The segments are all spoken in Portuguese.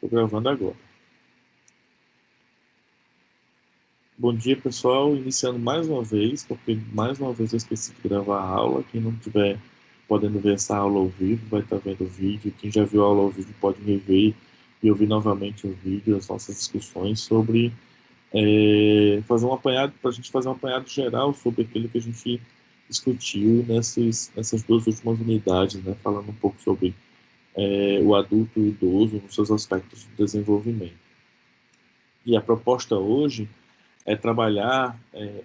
Estou gravando agora. Bom dia, pessoal. Iniciando mais uma vez, porque mais uma vez eu esqueci de gravar a aula. Quem não estiver podendo ver essa aula ao vivo, vai estar vendo o vídeo. Quem já viu a aula ao vivo pode rever e ouvir novamente o vídeo, as nossas discussões sobre fazer um apanhado, para a gente fazer um apanhado geral sobre aquilo que a gente discutiu nessas duas últimas unidades, né? Falando um pouco sobre o adulto e o idoso nos seus aspectos de desenvolvimento. E a proposta hoje é trabalhar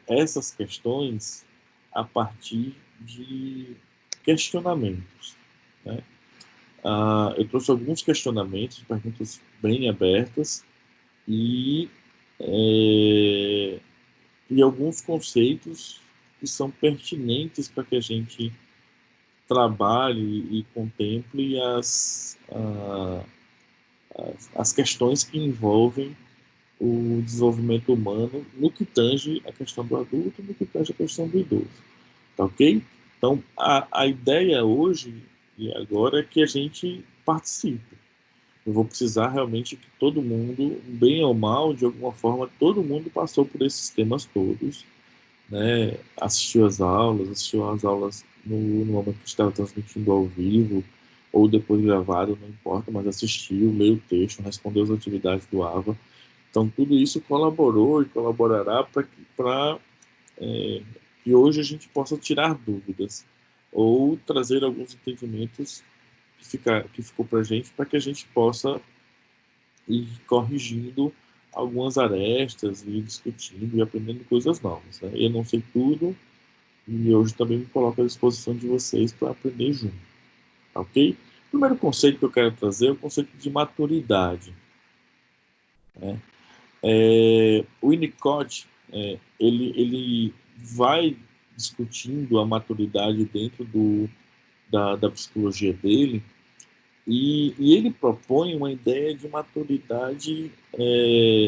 essas questões a partir de questionamentos, né? Eu trouxe alguns questionamentos, perguntas bem abertas e, é, e alguns conceitos que são pertinentes para que a gente trabalhe e contemple as questões que envolvem o desenvolvimento humano no que tange a questão do adulto, no que tange a questão do idoso. Tá ok? Então, a ideia hoje e agora é que a gente participe. Eu vou precisar realmente que todo mundo, bem ou mal, de alguma forma, todo mundo passou por esses temas todos, né? Assistiu às aulas no momento que estava transmitindo ao vivo, ou depois gravado, não importa, mas assistiu, leu o texto, respondeu as atividades do AVA. Então, tudo isso colaborou e colaborará para que hoje a gente possa tirar dúvidas ou trazer alguns entendimentos que ficou para a gente, para que a gente possa ir corrigindo algumas arestas e discutindo e aprendendo coisas novas, né? Eu não sei tudo e hoje também me coloco à disposição de vocês para aprender junto, tá ok? O primeiro conceito que eu quero trazer é o conceito de maturidade, né? O Winnicott, ele vai discutindo a maturidade dentro da psicologia dele e ele propõe uma ideia de maturidade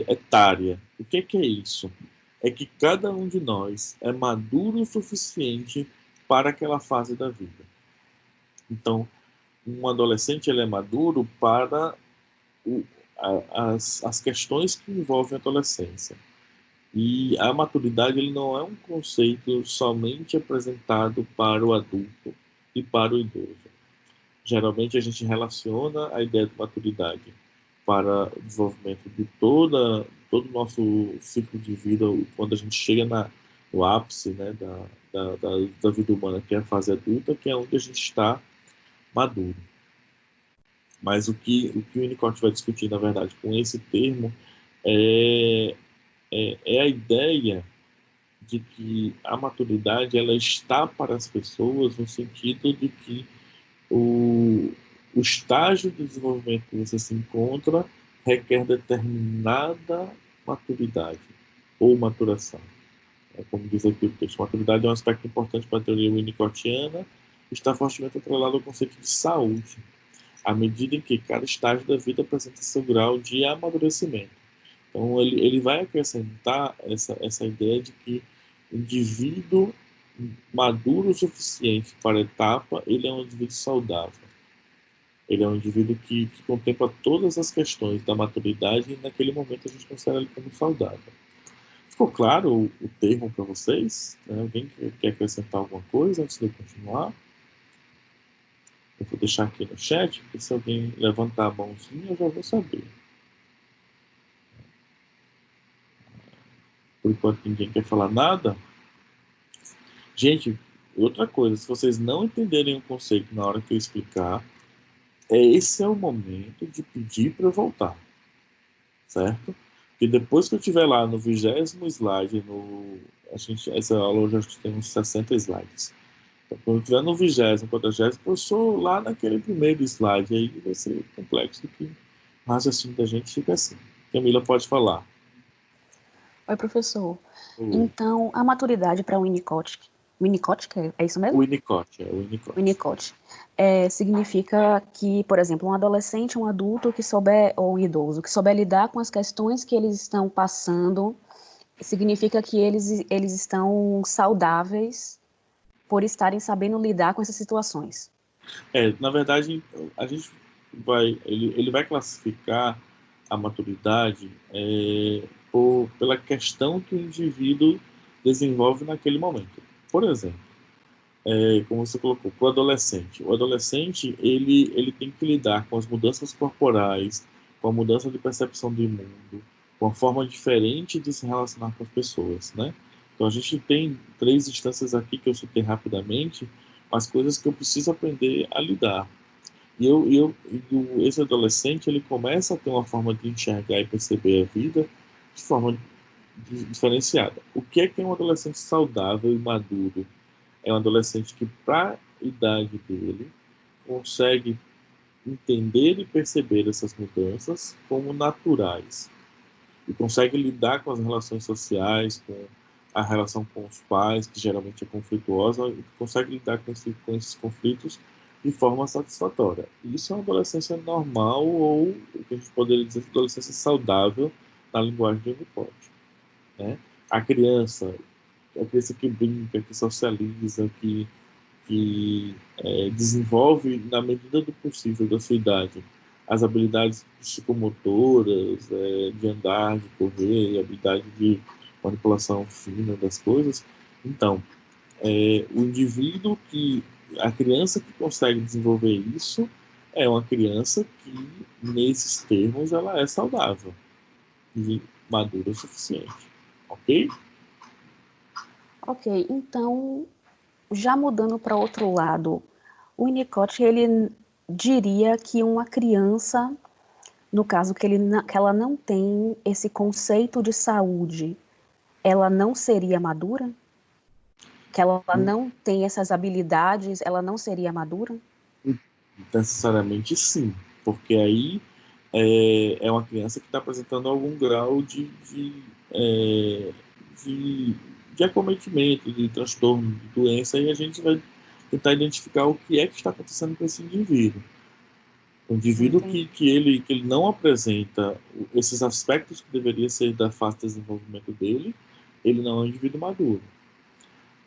etária. O que é isso? É que cada um de nós é maduro o suficiente para aquela fase da vida. Então, um adolescente ele é maduro para o, as questões que envolvem a adolescência. E a maturidade ele não é um conceito somente apresentado para o adulto e para o idoso. Geralmente a gente relaciona a ideia de maturidade para o desenvolvimento de todo o nosso ciclo de vida, quando a gente chega no ápice, né, da vida humana, que é a fase adulta, que é onde a gente está maduro. Mas o que o Winnicott vai discutir, na verdade, com esse termo é, é a ideia de que a maturidade ela está para as pessoas no sentido de que o estágio de desenvolvimento que você se encontra requer determinada maturidade ou maturação. Como diz aqui o texto, maturidade é um aspecto importante para a teoria winnicottiana, está fortemente atrelado ao conceito de saúde, à medida em que cada estágio da vida apresenta seu grau de amadurecimento. Então, ele vai acrescentar essa ideia de que o indivíduo maduro o suficiente para a etapa, ele é um indivíduo saudável. Ele é um indivíduo que contempla todas as questões da maturidade e naquele momento a gente considera ele como saudável. Ficou claro o termo para vocês? Alguém quer acrescentar alguma coisa antes de eu continuar? Eu vou deixar aqui no chat, porque se alguém levantar a mãozinha eu já vou saber. Por enquanto ninguém quer falar nada. Gente, outra coisa, se vocês não entenderem o conceito na hora que eu explicar, esse é o momento de pedir para eu voltar, certo? Porque depois que eu estiver lá no 20º slide, essa aula eu já tem uns 60 slides. Então, quando eu estiver no 20º, 40º, eu sou lá naquele primeiro slide, aí vai ser complexo, que o raciocínio da gente fica assim. Camila pode falar. Oi, professor. Oi. Então, a maturidade para o Winnicott, Winnicott, é isso mesmo? O Winnicott, o Winnicott. Winnicott. Significa que, por exemplo, um adolescente, um adulto que souber, ou um idoso, que souber lidar com as questões que eles estão passando, significa que eles estão saudáveis por estarem sabendo lidar com essas situações. Na verdade, a gente ele vai classificar a maturidade pela questão que o indivíduo desenvolve naquele momento. Por exemplo, como você colocou, para o adolescente ele tem que lidar com as mudanças corporais, com a mudança de percepção do mundo, com a forma diferente de se relacionar com as pessoas, né? Então a gente tem três instâncias aqui que eu citei rapidamente, as coisas que eu preciso aprender a lidar. Esse adolescente ele começa a ter uma forma de enxergar e perceber a vida de forma diferenciada. O que é um adolescente saudável e maduro? É um adolescente que, para a idade dele, consegue entender e perceber essas mudanças como naturais e consegue lidar com as relações sociais, com a relação com os pais, que geralmente é conflituosa, e consegue lidar com esses conflitos de forma satisfatória. Isso é uma adolescência normal ou o que a gente poderia dizer adolescência saudável na linguagem do Winnicott, né? A criança, a criança que brinca, que socializa, que desenvolve, na medida do possível da sua idade, as habilidades psicomotoras, de andar, de correr, e habilidade de manipulação fina das coisas. Então, o indivíduo a criança que consegue desenvolver isso é uma criança que, nesses termos, ela é saudável e madura o suficiente, ok? Ok, então, já mudando para outro lado, o Winnicott, ele diria que uma criança, no caso que ela não tem esse conceito de saúde, ela não seria madura? Que ela não tem essas habilidades, ela não seria madura? Necessariamente sim, porque aí é uma criança que está apresentando algum grau é, de, de acometimento, de transtorno, de doença, e a gente vai tentar identificar o que é que está acontecendo com esse indivíduo. O indivíduo Entendi. que ele não apresenta esses aspectos que deveria ser da fase de desenvolvimento dele, ele não é um indivíduo maduro.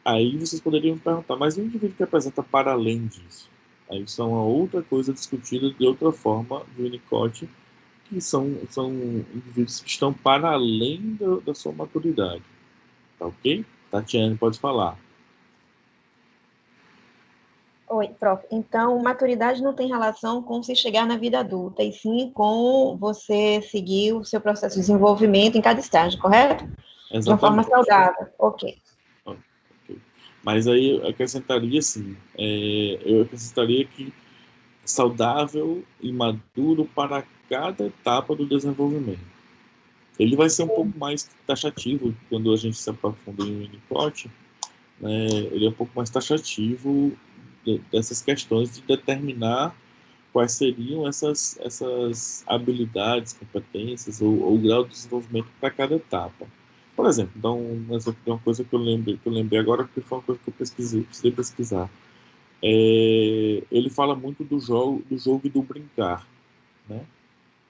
Aí vocês poderiam me perguntar, mas e o indivíduo que apresenta para além disso? Aí isso é uma outra coisa discutida de outra forma do Winnicott, que são indivíduos que estão para além da sua maturidade. Tá ok? Tatiane pode falar. Oi, prof. Então, maturidade não tem relação com se chegar na vida adulta, e sim com você seguir o seu processo de desenvolvimento em cada estágio, correto? De uma forma Exatamente. saudável. Ok. Ok. Mas aí eu acrescentaria assim, eu acrescentaria que saudável e maduro para cada etapa do desenvolvimento. Ele vai ser um pouco mais taxativo quando a gente se aprofunda em Winnicott, né? Ele é um pouco mais taxativo dessas questões de determinar quais seriam essas habilidades, competências ou grau de desenvolvimento para cada etapa. Por exemplo, dar um exemplo de uma coisa que eu lembrei agora, porque foi uma coisa que eu precisei pesquisar. Ele fala muito do jogo e do brincar, né?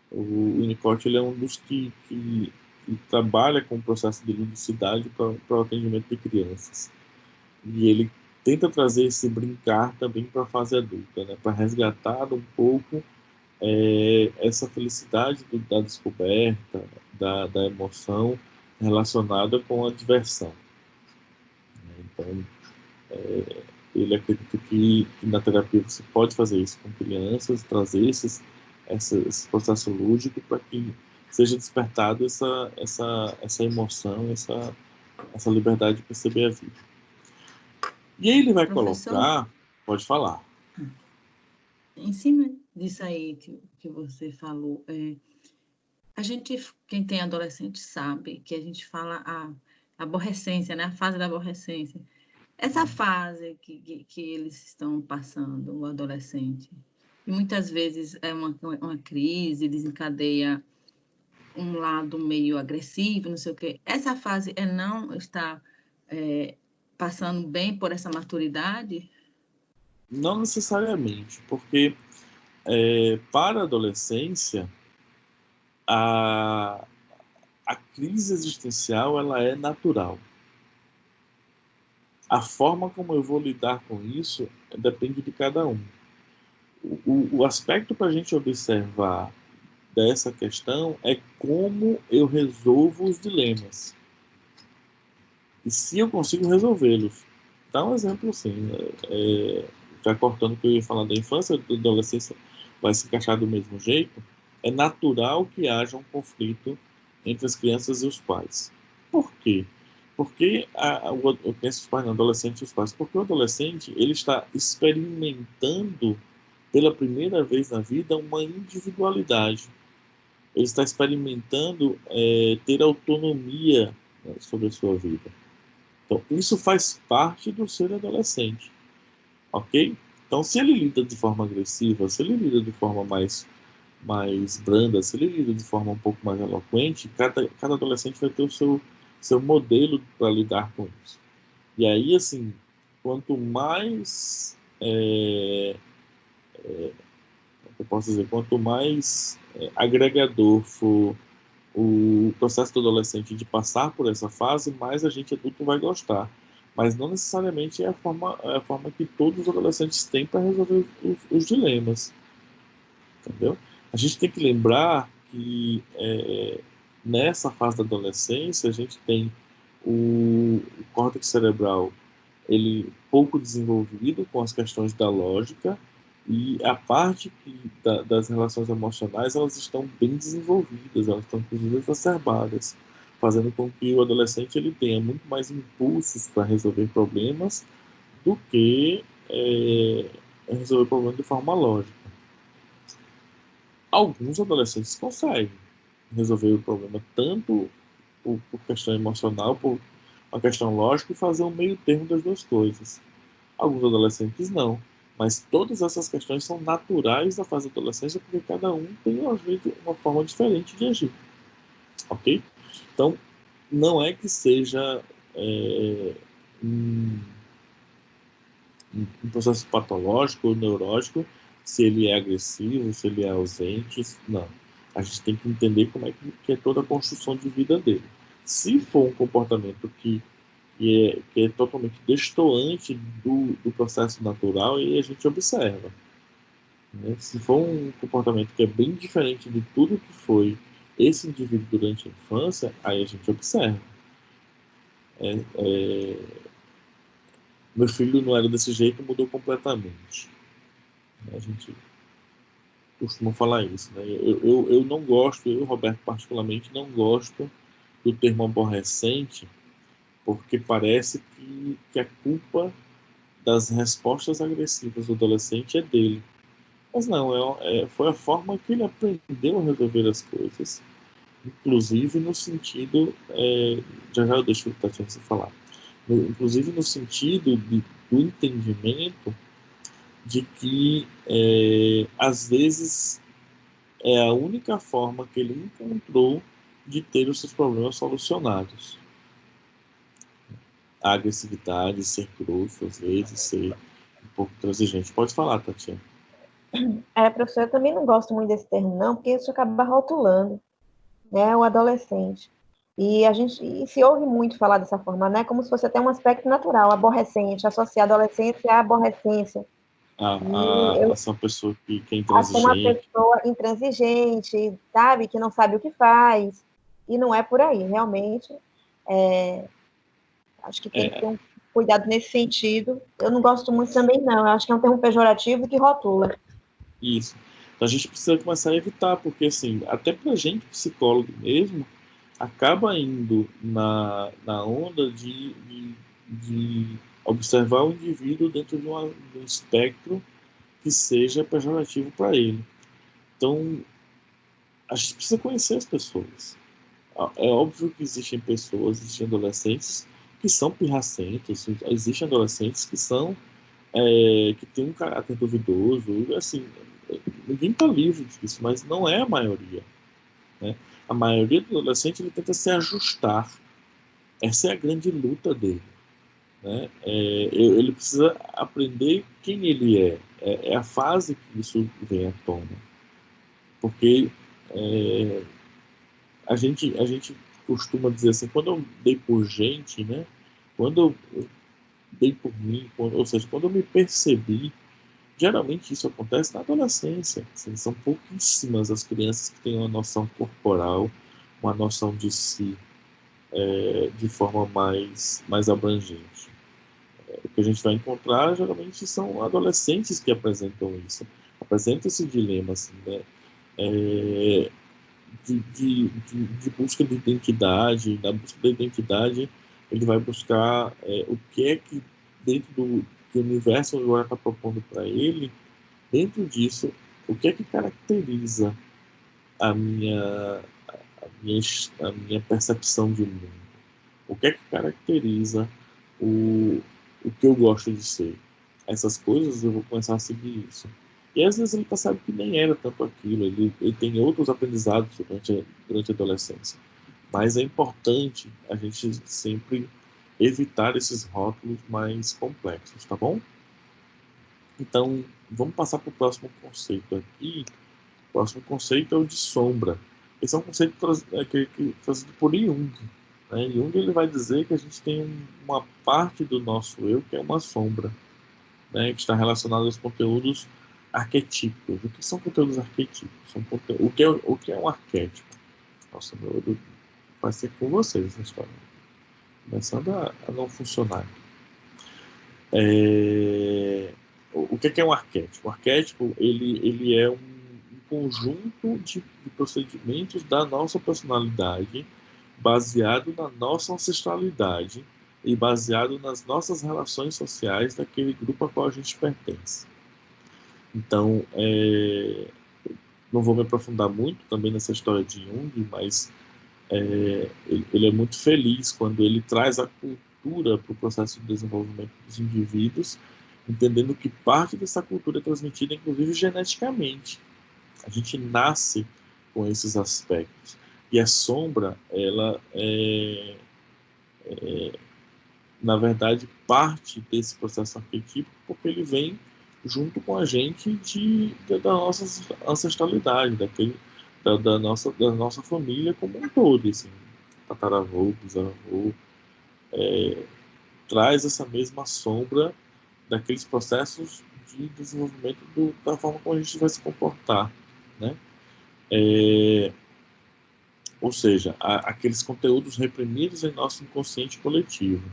O Winnicott ele é um dos que trabalha com o processo de ludicidade para o atendimento de crianças. E ele tenta trazer esse brincar também para a fase adulta, né? Para resgatar um pouco essa felicidade da descoberta, da emoção relacionada com a diversão, né? Então, ele acredita que na terapia você pode fazer isso com crianças, trazer esse processo lúdico para que seja despertado essa emoção, essa liberdade de perceber a vida. E aí ele vai Professor, colocar, pode falar. em cima disso aí que você falou, a gente, quem tem adolescente sabe que a gente fala a aborrecência, né? A fase da aborrecência. Essa fase que eles estão passando, o adolescente, e muitas vezes é uma crise, desencadeia um lado meio agressivo, não sei o quê. Essa fase não está passando bem por essa maturidade? Não necessariamente, porque para a adolescência, a, a crise existencial ela é natural. A forma como eu vou lidar com isso depende de cada um. O aspecto para a gente observar dessa questão é como eu resolvo os dilemas. E se eu consigo resolvê-los. Dá um exemplo assim, já cortando o que eu ia falar da infância, da adolescência vai se encaixar do mesmo jeito. É natural que haja um conflito entre as crianças e os pais. Por quê? Porque eu penso os pais, não, adolescente e os pais, porque o adolescente ele está experimentando pela primeira vez na vida uma individualidade. Ele está experimentando ter autonomia, né, sobre a sua vida. Então, isso faz parte do ser adolescente, ok? Então, se ele lida de forma agressiva, se ele lida de forma mais branda, se ele lida de forma um pouco mais eloquente, cada adolescente vai ter o seu modelo para lidar com isso. E aí, assim, quanto mais, eu posso dizer, quanto mais agregador for o processo do adolescente de passar por essa fase, mais a gente adulto vai gostar. Mas não necessariamente é a forma que todos os adolescentes têm para resolver os dilemas. Entendeu? A gente tem que lembrar que nessa fase da adolescência a gente tem o córtex cerebral ele pouco desenvolvido com as questões da lógica e a parte das relações emocionais elas estão bem desenvolvidas, elas estão inclusive exacerbadas, fazendo com que o adolescente ele tenha muito mais impulsos para resolver problemas do que resolver problemas de forma lógica. Alguns adolescentes conseguem resolver o problema tanto por questão emocional, por uma questão lógica e fazer um meio termo das duas coisas. Alguns adolescentes não. Mas todas essas questões são naturais da fase da adolescência porque cada um tem uma forma diferente de agir. Ok? Então, não é que seja um, um processo patológico ou neurótico se ele é agressivo, se ele é ausente. Não. A gente tem que entender como é que é toda a construção de vida dele. Se for um comportamento que é totalmente destoante do processo natural, aí a gente observa. Né? Se for um comportamento que é bem diferente de tudo que foi esse indivíduo durante a infância, aí a gente observa. Meu filho não era desse jeito, mudou completamente. A gente costuma falar isso. Né? Eu não gosto, eu, Roberto, particularmente, não gosto do termo aborrecente, porque parece que a culpa das respostas agressivas do adolescente é dele. Mas não, foi a forma que ele aprendeu a resolver as coisas, inclusive no sentido, já já eu deixo o Tatiana se falar, inclusive no sentido do entendimento de que, às vezes, é a única forma que ele encontrou de ter os seus problemas solucionados. A agressividade, ser grosso, às vezes, ser um pouco transigente. Pode falar, Tatiana. Professor, eu também não gosto muito desse termo, não, porque isso acaba rotulando, né, o adolescente. E se ouve muito falar dessa forma, né, como se fosse até um aspecto natural, aborrecente, associar adolescência à aborrecência. Essa pessoa que é A ser uma intransigente. pessoa intransigente, sabe, que não sabe o que faz, e não é por aí, realmente. Acho que tem que ter um cuidado nesse sentido. Eu não gosto muito também, não. Eu acho que é um termo pejorativo que rotula. Isso. Então a gente precisa começar a evitar, porque assim, até pra gente, psicólogo mesmo, acaba indo na onda de observar o indivíduo dentro de um espectro que seja pejorativo para ele. Então, a gente precisa conhecer as pessoas. É óbvio que existem adolescentes que são pirracentos, existem adolescentes que são que têm um caráter duvidoso, assim, ninguém está livre disso, mas não é a maioria. Né? A maioria do adolescente ele tenta se ajustar. Essa é a grande luta dele. Né? Ele precisa aprender quem ele é. É a fase que isso vem à tona. Porque a gente costuma dizer assim, quando eu dei por gente, né? Quando eu dei por mim, ou seja, quando eu me percebi Geralmente isso acontece na adolescência. Assim, são pouquíssimas as crianças que têm uma noção corporal, uma noção de si, de forma mais abrangente. O que a gente vai encontrar geralmente são adolescentes que apresentam isso, apresentam esse dilema, assim, né? É, de busca de identidade. Na busca da identidade, ele vai buscar o que é que, dentro do universo que agora está propondo para ele, dentro disso, o que é que caracteriza a minha, minha, a minha percepção de mundo? O que é que caracteriza o, o que eu gosto de ser? Essas coisas eu vou começar a seguir isso. E às vezes ele percebe que nem era tanto aquilo, ele tem outros aprendizados durante a adolescência. Mas é importante a gente sempre evitar esses rótulos mais complexos, tá bom? Então, vamos passar para o próximo conceito aqui. O próximo conceito é o de sombra. Esse é um conceito trazido por Jung. Né? Jung ele vai dizer que a gente tem uma parte do nosso eu que é uma sombra, né? Que está relacionada aos conteúdos arquetípicos. O que são conteúdos arquetípicos? O que é um arquétipo? Nossa, meu Deus, vai ser com vocês essa história. Começando a não funcionar. O que é um arquétipo? O arquétipo ele é um conjunto de procedimentos da nossa personalidade, baseado na nossa ancestralidade e baseado nas nossas relações sociais daquele grupo a qual a gente pertence. Então, não vou me aprofundar muito também nessa história de Jung, mas ele é muito feliz quando ele traz a cultura para o processo de desenvolvimento dos indivíduos, entendendo que parte dessa cultura é transmitida, inclusive, geneticamente. A gente nasce com esses aspectos. E a sombra, ela na verdade, parte desse processo arquetípico porque ele vem junto com a gente da nossa ancestralidade, da nossa família como um todo, assim, tataravô, bisavô, traz essa mesma sombra daqueles processos de desenvolvimento da forma como a gente vai se comportar, né? Ou seja, aqueles conteúdos reprimidos em nosso inconsciente coletivo.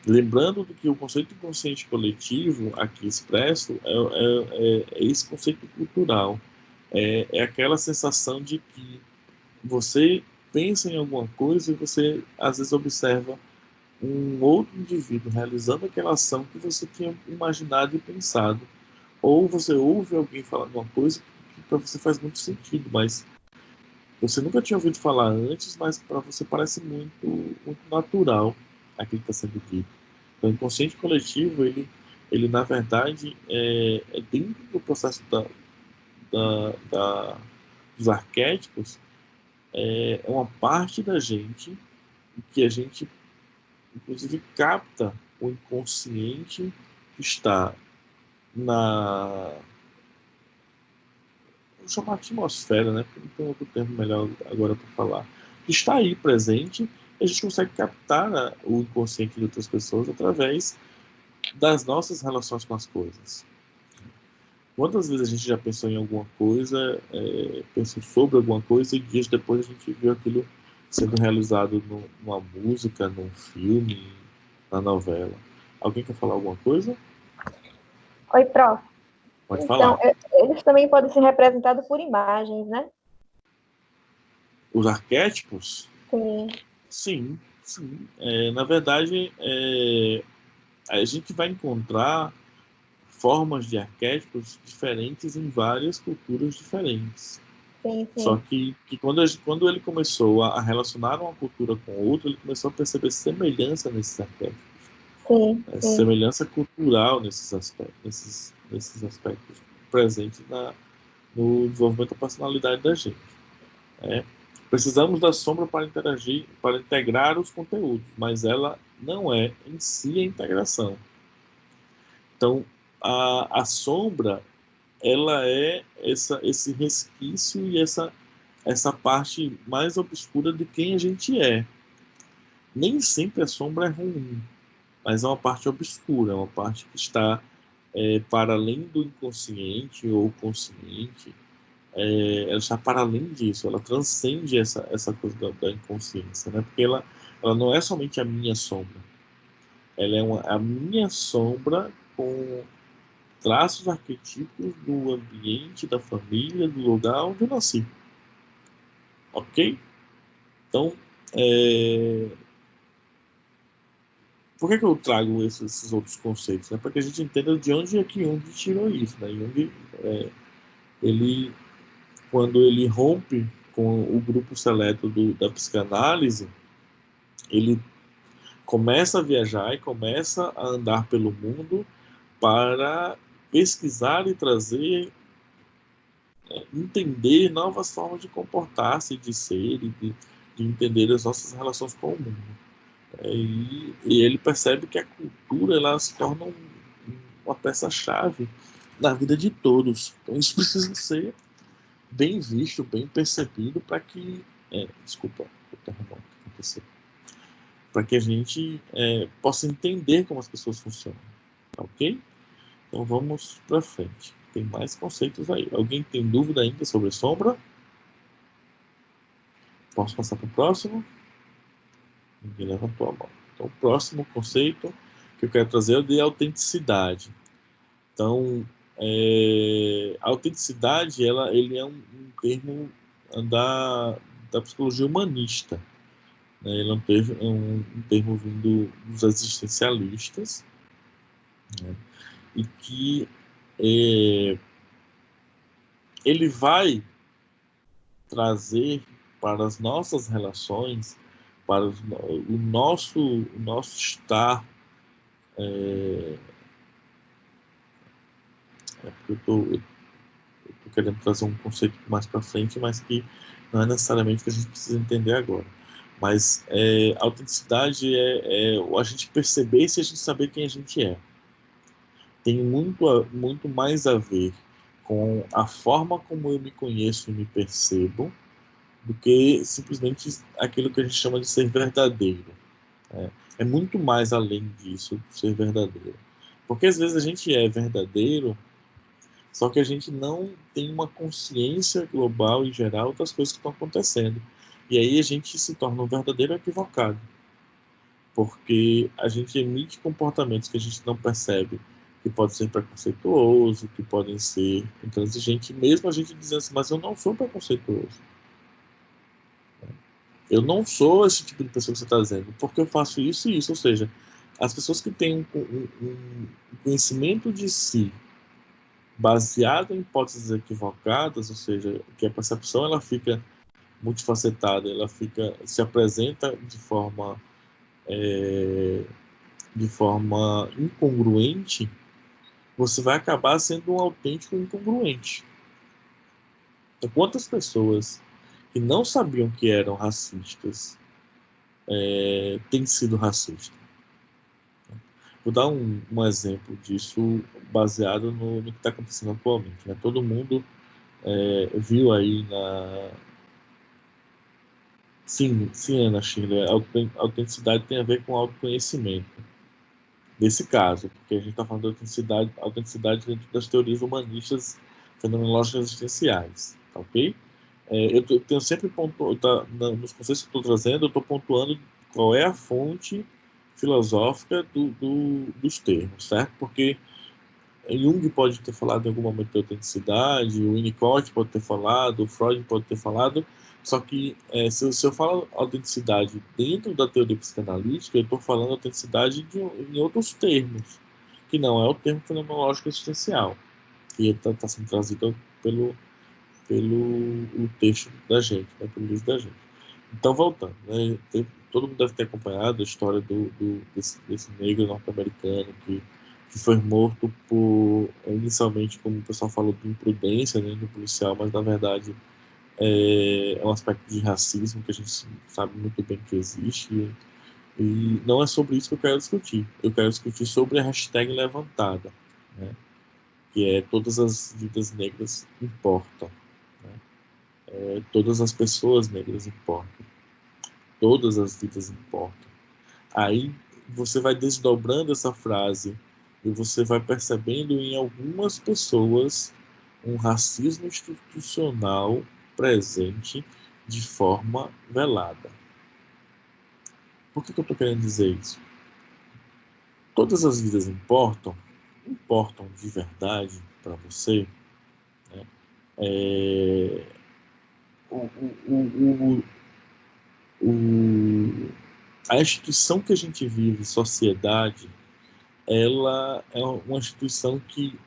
Lembrando que o conceito de inconsciente coletivo aqui expresso é esse conceito cultural. É aquela sensação de que você pensa em alguma coisa e você às vezes observa um outro indivíduo realizando aquela ação que você tinha imaginado e pensado. Ou você ouve alguém falando uma coisa que para você faz muito sentido, mas você nunca tinha ouvido falar antes, mas para você parece muito natural aquilo que está sendo dito. Então, o inconsciente coletivo, ele na verdade, dentro do processo dos arquétipos, é uma parte da gente que a gente, inclusive, capta o inconsciente que está na... Vou chamar atmosfera, né? Porque não tem outro termo melhor agora para falar. Que está aí presente e a gente consegue captar, né, o inconsciente de outras pessoas através das nossas relações com as coisas. Quantas vezes a gente já pensou em alguma coisa, pensou sobre alguma coisa e dias depois a gente viu aquilo sendo realizado numa música, num filme, na novela. Alguém quer falar alguma coisa? Oi, prof. Pode Então, falar. eles também podem ser representados por imagens, né? Os arquétipos? Sim. Sim, sim. Na verdade, a gente vai encontrar formas de arquétipos diferentes em várias culturas diferentes. Sim, Só sim. que quando ele começou a relacionar uma cultura com outra, ele começou a perceber semelhança nesses arquétipos, Sim, sim. semelhança cultural nesses aspectos presentes no desenvolvimento da personalidade da gente. Né? Precisamos da sombra para interagir, para integrar os conteúdos, mas ela não é em si a integração. Então, a sombra, ela é esse resquício e essa parte mais obscura de quem a gente é. Nem sempre a sombra é ruim, mas é uma parte obscura, é uma parte que está para além do inconsciente ou consciente, ela está para além disso, ela transcende essa coisa da inconsciência, né? Porque ela não é somente a minha sombra, ela é a minha sombra com traços arquetípicos do ambiente, da família, do lugar onde eu nasci, ok? Então, por que eu trago esses outros conceitos? Né? Para que a gente entenda de onde é que Jung tirou isso, né? Jung, ele, quando ele rompe com o grupo seleto da psicanálise, ele começa a viajar e começa a andar pelo mundo para pesquisar e trazer, entender novas formas de comportar-se, de ser e de entender as nossas relações com o mundo. E ele percebe que a cultura ela se torna uma peça-chave na vida de todos. Então isso precisa ser bem visto, bem percebido para que... desculpa o terremoto que aconteceu. Para que a gente possa entender como as pessoas funcionam. Tá ok? Então vamos para frente. Tem mais conceitos aí. Alguém tem dúvida ainda sobre sombra? Posso passar para o próximo? Ninguém levantou a mão. Então, o próximo conceito que eu quero trazer é o de autenticidade. Então, a autenticidade ele é um termo da psicologia humanista. Né? Ele é um termo vindo dos existencialistas, né? E que ele vai trazer para as nossas relações, para o nosso estar. Eu estou querendo trazer um conceito mais para frente, mas que não é necessariamente o que a gente precisa entender agora. Mas a autenticidade é a gente perceber se a gente saber quem a gente é. Tem muito mais a ver com a forma como eu me conheço e me percebo do que simplesmente aquilo que a gente chama de ser verdadeiro. É muito mais além disso, ser verdadeiro. Porque às vezes a gente é verdadeiro, só que a gente não tem uma consciência global e geral das coisas que estão acontecendo. E aí a gente se torna um verdadeiro equivocado. Porque a gente emite comportamentos que a gente não percebe, que pode ser preconceituoso, que podem ser intransigente, mesmo a gente dizendo assim, mas eu não sou preconceituoso. Eu não sou esse tipo de pessoa que você está dizendo, porque eu faço isso e isso. Ou seja, as pessoas que têm um conhecimento de si baseado em hipóteses equivocadas, ou seja, que a percepção ela fica multifacetada, ela se apresenta de forma incongruente, você vai acabar sendo um autêntico incongruente. Então, quantas pessoas que não sabiam que eram racistas têm sido racistas? Vou dar um exemplo disso baseado no que está acontecendo atualmente. Né? Todo mundo viu aí Sim, sim, Ana Sheila. Autenticidade tem a ver com autoconhecimento. Nesse caso, porque a gente está falando de autenticidade dentro das teorias humanistas fenomenológicas existenciais, tá ok? Eu tenho sempre nos conceitos que estou trazendo, eu estou pontuando qual é a fonte filosófica dos termos, certo? Porque Jung pode ter falado em algum momento de autenticidade, o Winnicott pode ter falado, o Freud pode ter falado, só que se eu falo autenticidade dentro da teoria psicanalítica, eu estou falando autenticidade em outros termos, que não é o termo fenomenológico existencial, que está sendo trazido pelo o texto da gente, né, pelo livro da gente. Então, voltando, né, todo mundo deve ter acompanhado a história desse negro norte-americano que foi morto por, inicialmente, como o pessoal falou, de imprudência, né, do policial, mas na verdade é um aspecto de racismo que a gente sabe muito bem que existe, e não é sobre isso que eu quero discutir. Eu quero discutir sobre a hashtag levantada, né, que é todas as vidas negras importam. Né, todas as pessoas negras importam. Todas as vidas importam. Aí você vai desdobrando essa frase E você vai percebendo em algumas pessoas um racismo institucional presente de forma velada. Por que eu estou querendo dizer isso? Todas as vidas importam de verdade para você, né? É, o, o, a instituição que a gente vive, sociedade, ela é uma instituição que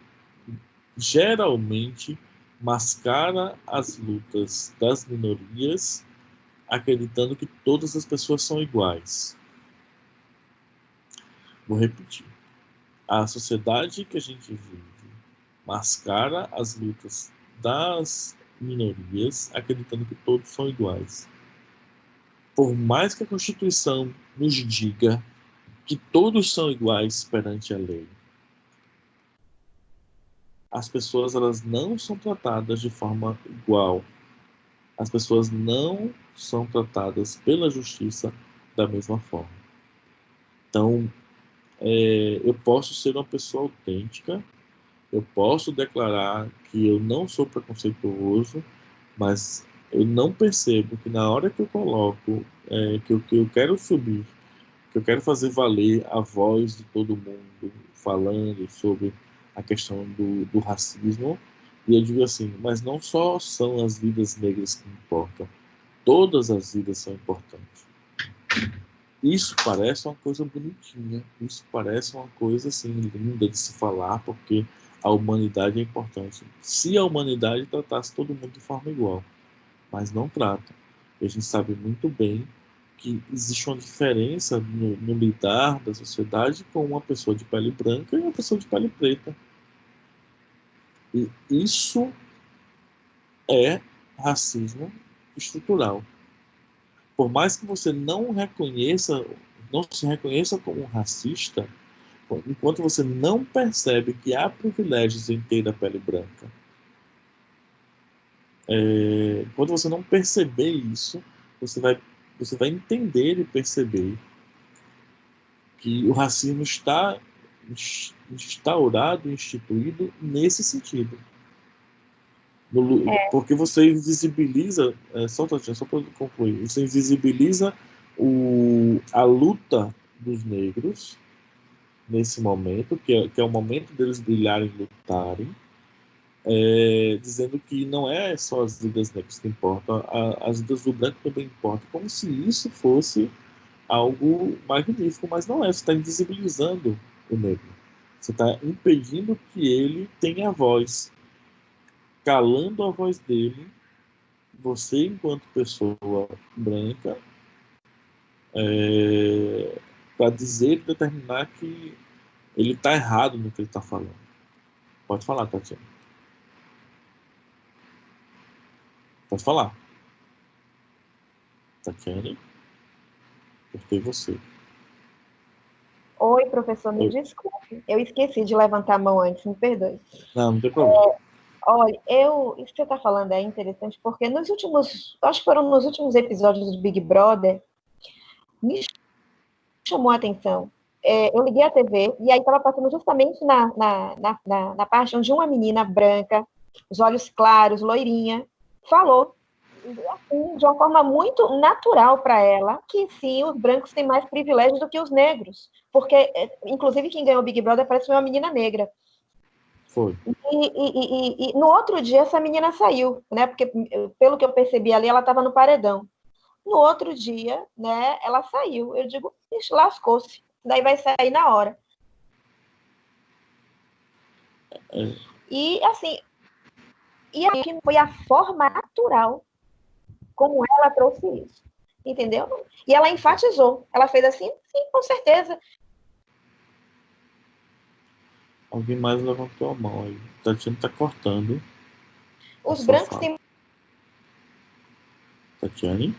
geralmente mascara as lutas das minorias, acreditando que todas as pessoas são iguais. Vou repetir. A sociedade que a gente vive mascara as lutas das minorias, acreditando que todos são iguais. Por mais que a Constituição nos diga que todos são iguais perante a lei, as pessoas elas não são tratadas de forma igual. As pessoas não são tratadas pela justiça da mesma forma. Então, eu posso ser uma pessoa autêntica, eu posso declarar que eu não sou preconceituoso, mas eu não percebo que na hora que eu coloco que eu quero subir, que eu quero fazer valer a voz de todo mundo falando sobre a questão do racismo, e eu digo assim, mas não só são as vidas negras que importam, todas as vidas são importantes. Isso parece uma coisa bonitinha, isso parece uma coisa assim linda de se falar, porque a humanidade é importante. Se a humanidade tratasse todo mundo de forma igual, mas não trata. E a gente sabe muito bem que existe uma diferença no lidar da sociedade com uma pessoa de pele branca e uma pessoa de pele preta. E isso é racismo estrutural. Por mais que você não se reconheça como um racista, enquanto você não percebe que há privilégios em ter a pele branca, quando você não perceber isso, você vai entender e perceber que o racismo está instaurado, instituído nesse sentido. Porque você invisibiliza, só para concluir, você invisibiliza a luta dos negros nesse momento, que é o momento deles brilharem e lutarem, dizendo que não é só as vidas negras que importam, as vidas do branco também importam, como se isso fosse algo magnífico, mas não é. Você está invisibilizando o negro. Você está impedindo que ele tenha voz, calando a voz dele. Você, enquanto pessoa branca, para dizer e determinar que ele está errado no que ele está falando. Pode falar, Tatiana. Pode falar. Tatiana, cortei você. Oi, professor, me desculpe. Eu esqueci de levantar a mão antes, me perdoe. Não tem problema. Olha, isso que você está falando é interessante, porque acho que foram nos últimos episódios do Big Brother, me chamou a atenção. Eu liguei a TV e aí estava passando justamente na parte onde uma menina branca, os olhos claros, loirinha, falou assim, de uma forma muito natural para ela que sim, os brancos têm mais privilégios do que os negros, porque inclusive quem ganhou o Big Brother parece uma menina negra. Foi. E no outro dia essa menina saiu, né? Porque pelo que eu percebi ali, ela estava no paredão. No outro dia, né, ela saiu. Eu digo, lascou-se. Daí vai sair na hora. E assim, e aqui foi a forma natural como ela trouxe isso. Entendeu? E ela enfatizou. Ela fez assim, sim, com certeza. Alguém mais levantou a mão aí. Tatiana está cortando. Os brancos têm Tatiane?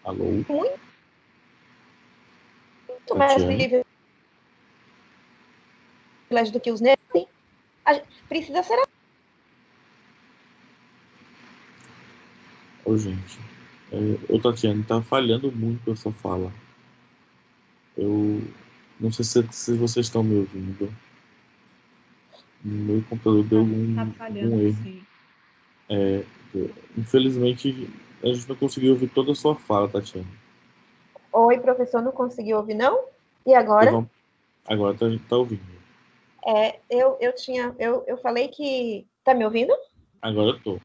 Alô? muito mais privilégio do que os negros. Precisa ser assim. Ô, gente. Ô, Tatiane, tá falhando muito essa fala. Eu Não sei se vocês estão me ouvindo. Meu computador deu Tá algum falhando, erro. sim. Infelizmente, a gente não conseguiu ouvir toda a sua fala, Tatiana. Oi, professor, não conseguiu ouvir, não? E agora? Agora a gente tá ouvindo. Eu falei que... Tá me ouvindo? Agora eu tô.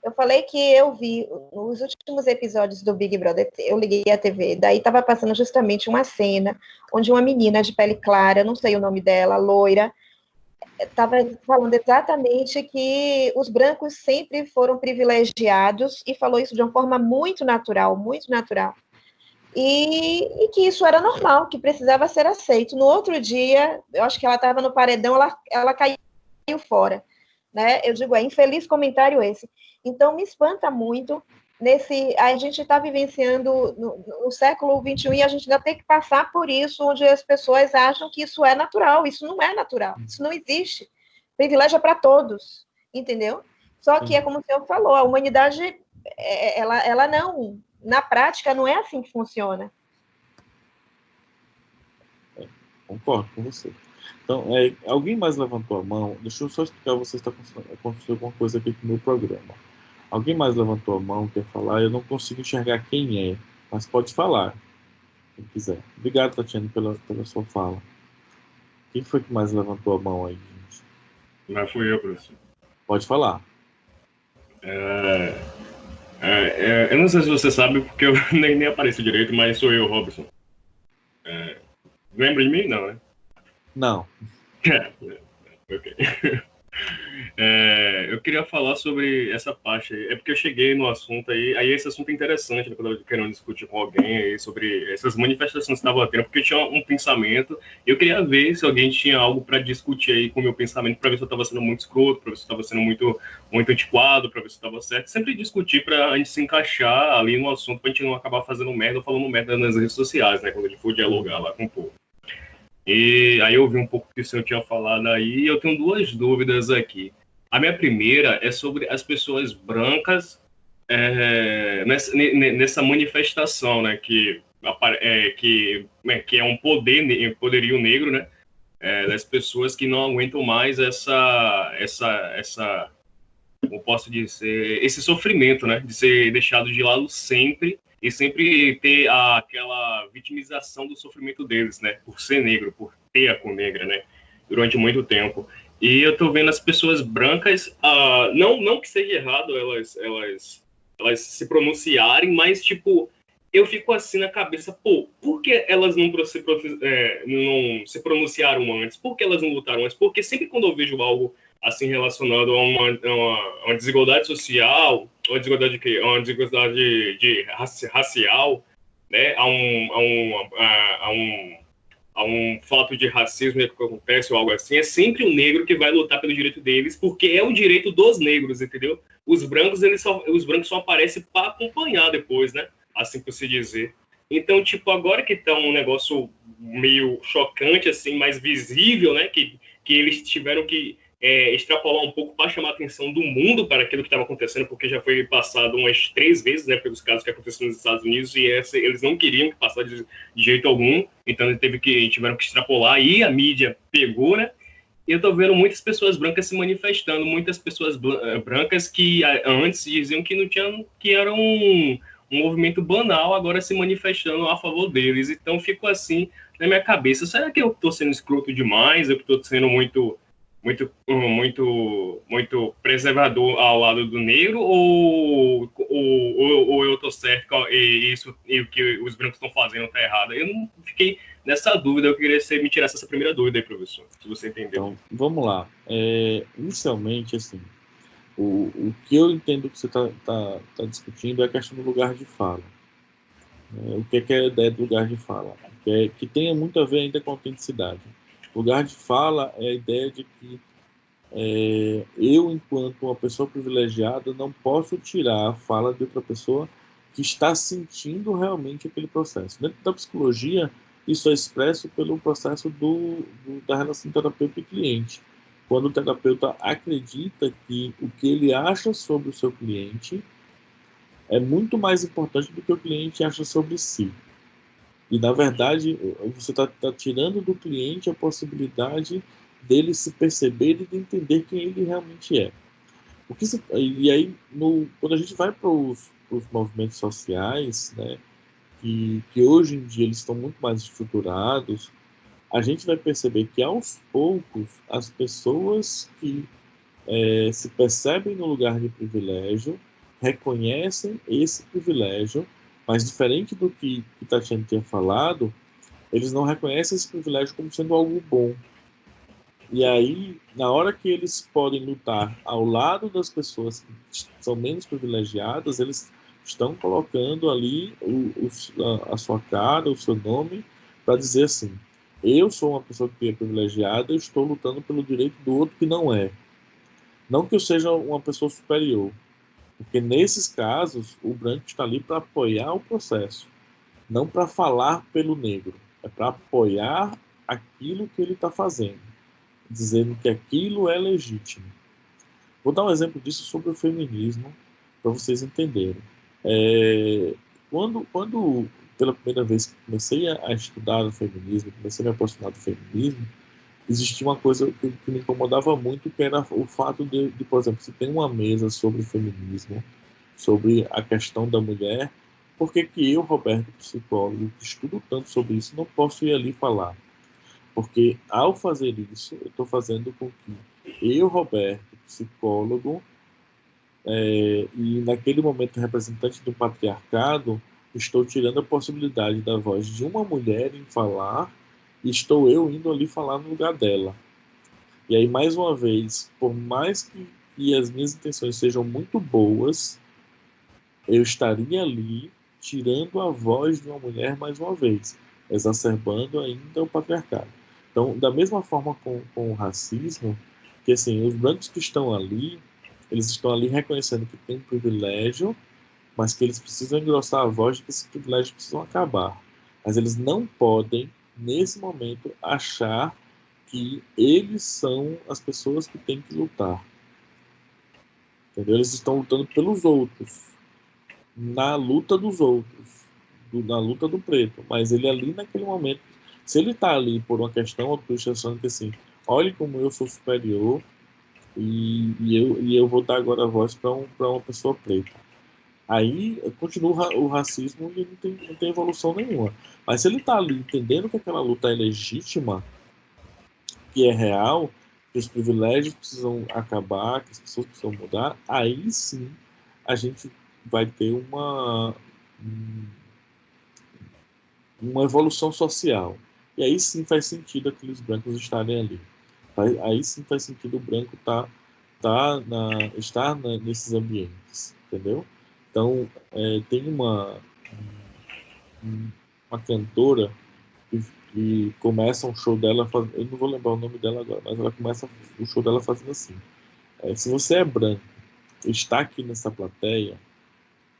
Eu falei que eu vi nos últimos episódios do Big Brother, eu liguei a TV, daí estava passando justamente uma cena onde uma menina de pele clara, não sei o nome dela, loira, estava falando exatamente que os brancos sempre foram privilegiados e falou isso de uma forma muito natural, muito natural. E que isso era normal, que precisava ser aceito. No outro dia, eu acho que ela estava no paredão, ela caiu fora. Né? Eu digo, infeliz comentário esse. Então, me espanta muito. A gente está vivenciando no século XXI e a gente ainda tem que passar por isso, onde as pessoas acham que isso é natural. Isso não é natural, isso não existe. Privilégio é para todos, entendeu? Só que é como o senhor falou, a humanidade, ela não, na prática, não é assim que funciona. Concordo com você. Então, alguém mais levantou a mão? Deixa eu só explicar, você está acontecendo alguma coisa aqui com o meu programa. Alguém mais levantou a mão, quer falar? Eu não consigo enxergar quem é, mas pode falar, quem quiser. Obrigado, Tatiana, pela sua fala. Quem foi que mais levantou a mão aí, gente? Mas fui eu, professor. Pode falar. Eu não sei se você sabe, porque eu nem apareço direito, mas sou eu, Robson. Lembra de mim? Não, né? Não. Ok. Eu queria falar sobre essa parte aí. É porque eu cheguei no assunto aí esse assunto é interessante, né, quando eu querendo discutir com alguém aí sobre essas manifestações que estava tendo, porque eu tinha um pensamento, eu queria ver se alguém tinha algo para discutir aí com o meu pensamento, para ver se eu estava sendo muito escroto, para ver se eu estava sendo muito antiquado, para ver se eu estava certo. Sempre discutir para a gente se encaixar ali no assunto, para a gente não acabar fazendo merda ou falando merda nas redes sociais, né, quando a gente for dialogar lá com o povo. E aí eu vi um pouco o que o senhor tinha falado aí, e eu tenho duas dúvidas aqui. A minha primeira é sobre as pessoas brancas nessa manifestação, né, que é um poderio negro, né, das pessoas que não aguentam mais como posso dizer, esse sofrimento, né, de ser deixado de lado sempre e sempre ter aquela vitimização do sofrimento deles, né, por ser negro, por ter a cor negra, né, durante muito tempo. E eu tô vendo as pessoas brancas, não que seja errado elas se pronunciarem, mas, tipo, eu fico assim na cabeça, pô, por que elas não se pronunciaram antes? Por que elas não lutaram antes? Porque sempre quando eu vejo algo assim relacionado a uma desigualdade social, uma desigualdade racial, né, a um fato de racismo que acontece ou algo assim, é sempre o negro que vai lutar pelo direito deles, porque é o direito dos negros, entendeu? Os brancos só aparecem para acompanhar depois, né? Assim por se dizer. Então, tipo, agora que tá um negócio meio chocante, assim, mais visível, né? Que eles tiveram que extrapolar um pouco para chamar a atenção do mundo para aquilo que estava acontecendo, porque já foi passado umas 3 vezes, né, pelos casos que aconteceram nos Estados Unidos, e eles não queriam que passasse de jeito algum, então tiveram que extrapolar, e a mídia pegou, né, e eu tô vendo muitas pessoas brancas se manifestando, muitas pessoas brancas que antes diziam que não tinham, que era um movimento banal, agora se manifestando a favor deles, então fico assim na minha cabeça, será que eu tô sendo escroto demais, eu tô sendo muito preservador ao lado do negro, ou eu tô certo e o que os brancos estão fazendo tá errado? Eu não fiquei nessa dúvida, eu queria que você me tirasse essa primeira dúvida aí, professor, se você entendeu. Então, vamos lá. Inicialmente, assim, o que eu entendo que você tá discutindo é a questão do lugar de fala. O que é a ideia do lugar de fala? Que tenha muito a ver ainda com a autenticidade. Lugar de fala é a ideia de que eu, enquanto uma pessoa privilegiada, não posso tirar a fala de outra pessoa que está sentindo realmente aquele processo. Dentro da psicologia, isso é expresso pelo processo da relação terapeuta e cliente. Quando o terapeuta acredita que o que ele acha sobre o seu cliente é muito mais importante do que o cliente acha sobre si. E, na verdade, você está tirando do cliente a possibilidade dele se perceber e de entender quem ele realmente é. E aí, quando a gente vai para os movimentos sociais, né, que hoje em dia eles estão muito mais estruturados, a gente vai perceber que, aos poucos, as pessoas que se percebem no lugar de privilégio reconhecem esse privilégio, mas, diferente do que Tatiana tinha falado, eles não reconhecem esse privilégio como sendo algo bom. E aí, na hora que eles podem lutar ao lado das pessoas que são menos privilegiadas, eles estão colocando ali a sua cara, o seu nome, para dizer assim: eu sou uma pessoa que é privilegiada, eu estou lutando pelo direito do outro que não é. Não que eu seja uma pessoa superior, porque nesses casos o branco está ali para apoiar o processo, não para falar pelo negro, é para apoiar aquilo que ele está fazendo, dizendo que aquilo é legítimo. Vou dar um exemplo disso sobre o feminismo, para vocês entenderem. Quando pela primeira vez que comecei a estudar o feminismo, comecei a me aproximar do feminismo, existia uma coisa que me incomodava muito, que era o fato de, por exemplo, se tem uma mesa sobre feminismo, sobre a questão da mulher, por que que eu, Roberto, psicólogo, que estudo tanto sobre isso, não posso ir ali falar? Porque, ao fazer isso, eu estou fazendo com que eu, Roberto, psicólogo, e naquele momento representante do patriarcado, estou tirando a possibilidade da voz de uma mulher em falar, e estou eu indo ali falar no lugar dela. E aí, mais uma vez, por mais que as minhas intenções sejam muito boas, eu estaria ali tirando a voz de uma mulher mais uma vez, exacerbando ainda o patriarcado. Então, da mesma forma com o racismo, que assim, os brancos que estão ali, eles estão ali reconhecendo que tem um privilégio, mas que eles precisam engrossar a voz de que esses privilégios precisam acabar. Mas eles não podem, nesse momento, achar que eles são as pessoas que têm que lutar. Entendeu? Eles estão lutando pelos outros, na luta dos outros, na luta do preto. Mas ele ali, naquele momento, se ele está ali por uma questão altruísta, achando que assim, olhe como eu sou superior e eu vou dar agora a voz para uma pessoa preta. Aí continua o racismo e não tem evolução nenhuma. Mas se ele está ali entendendo que aquela luta é legítima, que é real, que os privilégios precisam acabar, que as pessoas precisam mudar, aí sim a gente vai ter uma evolução social. E aí sim faz sentido aqueles brancos estarem ali. Aí sim faz sentido o branco estar nesses ambientes, entendeu? Então, tem uma cantora que começa um show dela, eu não vou lembrar o nome dela agora, mas ela começa o show dela fazendo assim: se você é branco e está aqui nessa plateia,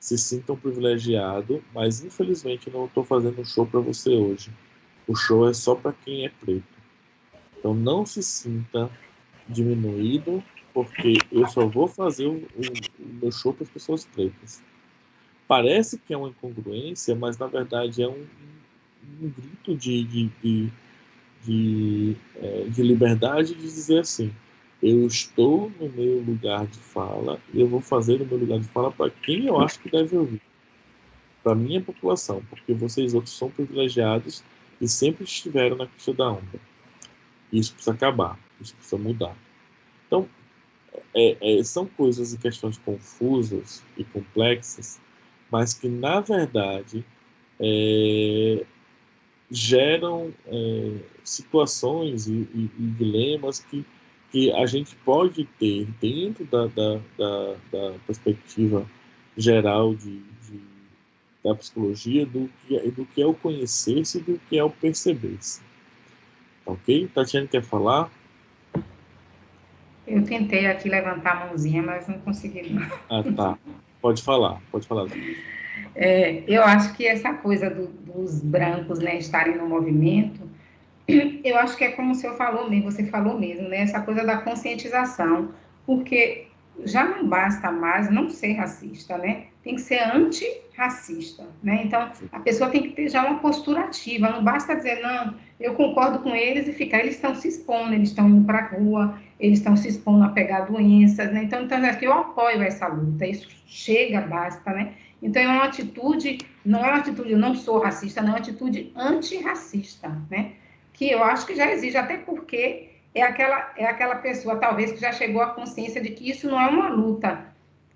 se sinta um privilegiado, mas infelizmente eu não estou fazendo um show para você hoje. O show é só para quem é preto. Então não se sinta diminuído, porque eu só vou fazer o meu show para as pessoas pretas. Parece que é uma incongruência, mas na verdade é um grito de liberdade de dizer assim: eu estou no meu lugar de fala e eu vou fazer o meu lugar de fala para quem eu acho que deve ouvir, para minha população, porque vocês outros são privilegiados e sempre estiveram na crista da onda. Isso precisa acabar, isso precisa mudar. Então, são coisas e questões confusas e complexas, mas que, na verdade, geram situações e dilemas que a gente pode ter dentro da perspectiva geral da psicologia do que é o conhecer-se e do que é o perceber-se. Ok? Tatiana quer falar? Eu tentei aqui levantar a mãozinha, mas não consegui, não. Ah, tá. Pode falar. Eu acho que essa coisa dos brancos, né, estarem no movimento, eu acho que é como o senhor falou mesmo, você falou mesmo, né, essa coisa da conscientização, porque já não basta mais não ser racista, né? Tem que ser antirracista, né? Então, a pessoa tem que ter já uma postura ativa, não basta dizer, não, eu concordo com eles e ficar, eles estão se expondo, eles estão indo para a rua, eles estão se expondo a pegar doenças, né? Então, eu apoio essa luta, isso chega, basta, né? Então, é uma atitude, não é uma atitude, eu não sou racista, não, é uma atitude antirracista, né? Que eu acho que já exige, até porque é aquela pessoa, talvez, que já chegou à consciência de que isso não é uma luta,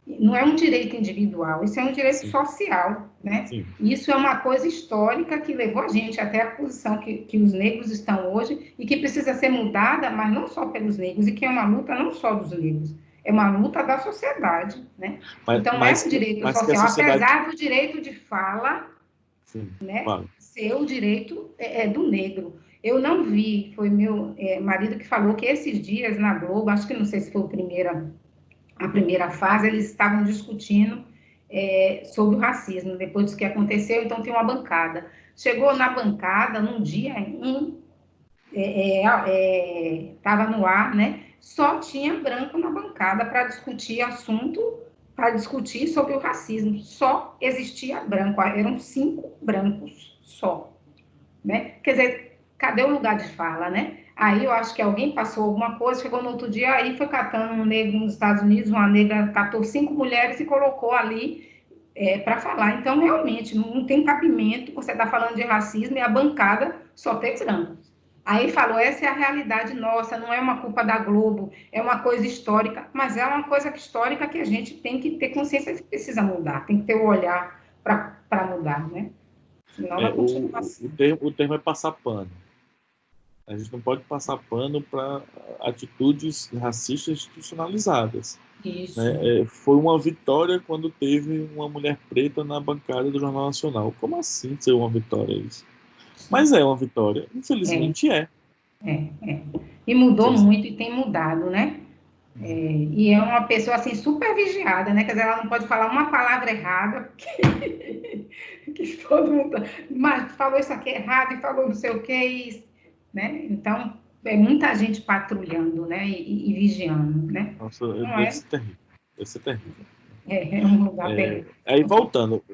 não é um direito individual, isso é um direito Sim, social, né? sim, Isso é uma coisa histórica que levou a gente até a posição que os negros estão hoje e que precisa ser mudada, mas não só pelos negros, e que é uma luta não só dos negros, é uma luta da sociedade, né? mas, Então, é mas, um direito mas que a social, sociedade... apesar do direito de fala, Sim, né, fala. ser o direito do negro. Eu não vi, foi meu marido que falou que esses dias na Globo, acho que não sei se foi a primeira fase, eles estavam discutindo sobre o racismo, depois do que aconteceu, então tem uma bancada. Chegou na bancada, num dia, estava no ar, né? Só tinha branco na bancada para discutir assunto, para discutir sobre o racismo. Só existia branco, eram 5 brancos só, né? Quer dizer, cadê o lugar de fala, né? Aí eu acho que alguém passou alguma coisa, chegou no outro dia, aí foi catando um negro nos Estados Unidos, uma negra catou 5 mulheres e colocou ali para falar. Então, realmente, não tem cabimento você estar falando de racismo e a bancada só ter brancos. Aí falou, essa é a realidade nossa, não é uma culpa da Globo, é uma coisa histórica, mas é uma coisa histórica que a gente tem que ter consciência de que precisa mudar, tem que ter o olhar para mudar, né? Senão É, vai continuar assim. o termo é passar pano. A gente não pode passar pano para atitudes racistas institucionalizadas. Isso. Né? Foi uma vitória quando teve uma mulher preta na bancada do Jornal Nacional. Como assim ser uma vitória isso? Mas é uma vitória. É, Infelizmente é. é. E mudou Infelizmente. muito e tem mudado, né? E é uma pessoa assim super vigiada, né? Quer dizer, ela não pode falar uma palavra errada, porque que todo mundo mas falou isso aqui errado e falou não sei o que, né? Então, é muita gente patrulhando, né? E vigiando, né? Nossa, Não deve é? ser terrível. Deve ser terrível. É um lugar terrível. Aí voltando,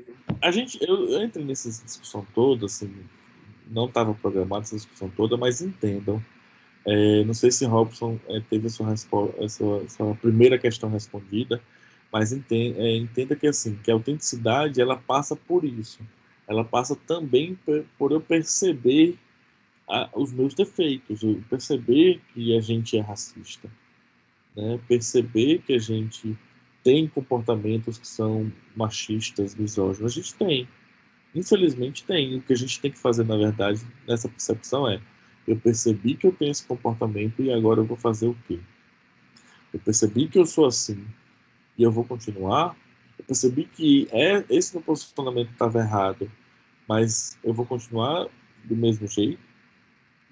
eu entrei nessa discussão toda, assim, não estava programado essa discussão toda, mas entendam. Não sei se Robson teve a sua primeira questão respondida, mas entenda que assim, que a autenticidade ela passa por isso. Ela passa também por eu perceber os meus defeitos, eu perceber que a gente é racista, né? Perceber que a gente tem comportamentos que são machistas, misóginos. A gente tem, infelizmente tem. O que a gente tem que fazer, na verdade, nessa percepção eu percebi que eu tenho esse comportamento e agora eu vou fazer o quê? Eu percebi que eu sou assim e eu vou continuar. Eu percebi que esse meu posicionamento estava errado, mas eu vou continuar do mesmo jeito.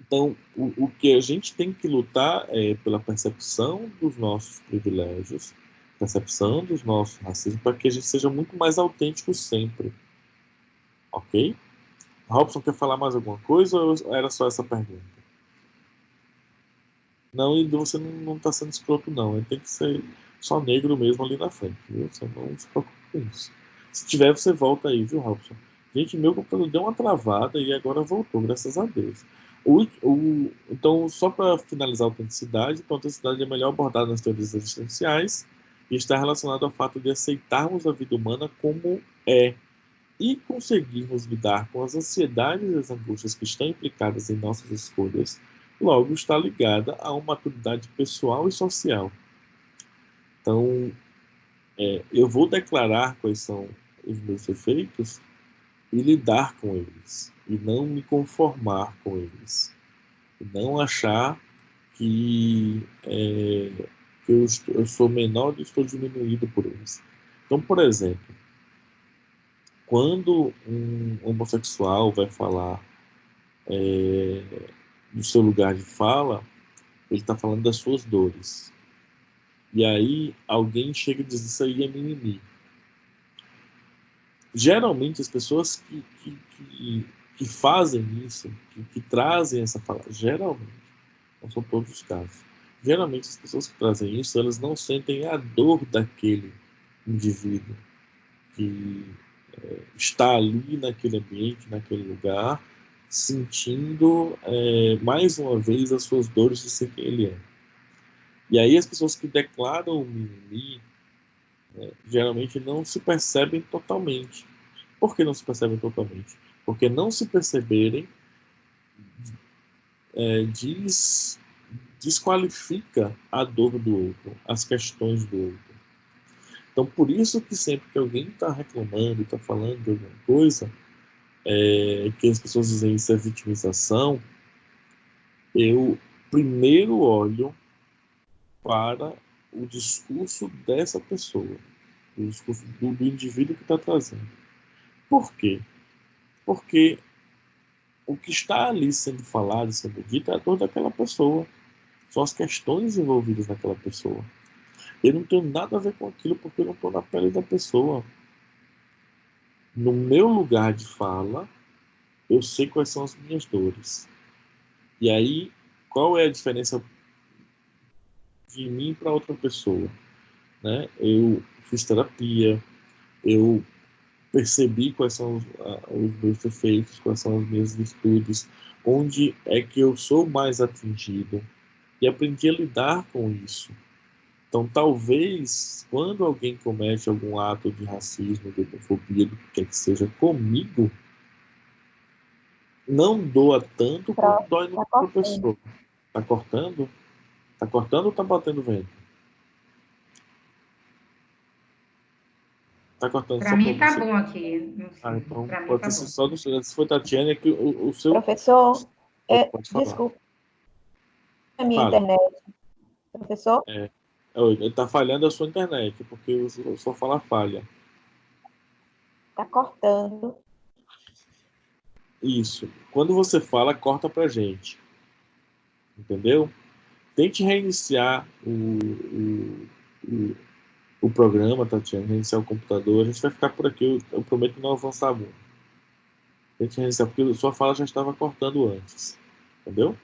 Então, o que a gente tem que lutar é pela percepção dos nossos privilégios, percepção dos nossos racismos, para que a gente seja muito mais autêntico sempre, ok? Robson, quer falar mais alguma coisa ou era só essa pergunta? Não, e você não está sendo escroto, não. Ele tem que ser só negro mesmo ali na frente, viu? Você não se preocupe com isso. Se tiver, você volta aí, viu, Robson? Gente, meu computador deu uma travada e agora voltou, graças a Deus. Então, só para finalizar a autenticidade, a autenticidade é melhor abordada nas teorias existenciais e está relacionado ao fato de aceitarmos a vida humana como é e conseguirmos lidar com as ansiedades e as angústias que estão implicadas em nossas escolhas, logo está ligada a uma maturidade pessoal e social. Então, eu vou declarar quais são os meus defeitos e lidar com eles, e não me conformar com eles, e não achar que eu sou menor e estou diminuído por eles. Então, por exemplo, quando um homossexual vai falar do seu lugar de fala, ele está falando das suas dores. E aí alguém chega e diz isso aí é mimimi. Geralmente as pessoas que fazem isso, que trazem essa fala, geralmente, não são todos os casos, geralmente as pessoas que trazem isso, elas não sentem a dor daquele indivíduo que está ali naquele ambiente, naquele lugar, sentindo mais uma vez as suas dores de ser quem ele é. E aí as pessoas que declaram o mimimi geralmente não se percebem totalmente. Por que não se percebem totalmente? Porque não se perceberem desqualifica a dor do outro, as questões do outro. Então, por isso que sempre que alguém está reclamando, está falando de alguma coisa, que as pessoas dizem isso é vitimização, eu primeiro olho para o discurso dessa pessoa, o discurso do indivíduo que está trazendo. Por quê? Porque o que está ali sendo falado, sendo dito, é a dor daquela pessoa. São as questões envolvidas naquela pessoa. Eu não tenho nada a ver com aquilo porque eu não estou na pele da pessoa. No meu lugar de fala, eu sei quais são as minhas dores. E aí, qual é a diferença de mim para outra pessoa? Né? Eu fiz terapia, eu percebi quais são os meus defeitos, quais são as minhas virtudes, onde é que eu sou mais atingido, e aprendi a lidar com isso. Então, talvez, quando alguém comete algum ato de racismo, de homofobia, do que quer que seja, comigo, não doa tanto quanto dói na outra pessoa. Tá cortando? Tá cortando ou tá batendo vento? Tá cortando Para só mim para tá você? bom aqui. Então Para mim pode tá ser bom. só se for Tatiana, é que o seu... Professor, Pode falar. desculpa a minha Fala. internet. Professor? Ele tá falhando a sua internet, porque eu só fala falha. Tá cortando. Isso. Quando você fala, corta pra gente. Entendeu? Tente reiniciar o programa, Tatiana, reiniciar o computador. A gente vai ficar por aqui, eu prometo não avançar muito. Tente reiniciar, porque sua fala já estava cortando antes. Entendeu?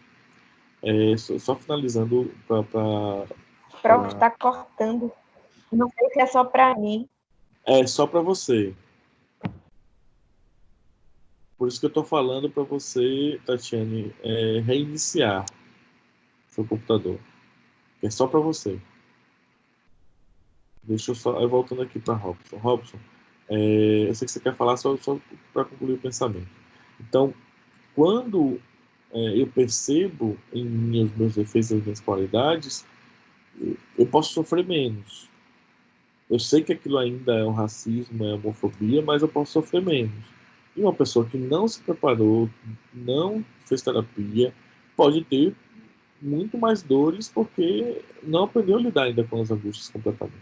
Só finalizando Prof, tá cortando. Não sei se é só para mim. É só para você. Por isso que eu estou falando para você, Tatiane, reiniciar seu computador. É só para você. Deixa eu só. Voltando aqui para Robson. Robson, eu sei que você quer falar só para concluir o pensamento. Então, quando eu percebo em mim os meus defeitos e as minhas qualidades, eu posso sofrer menos. Eu sei que aquilo ainda é um racismo, é homofobia, mas eu posso sofrer menos. E uma pessoa que não se preparou, não fez terapia, pode ter muito mais dores porque não aprendeu a lidar ainda com as angústias completamente.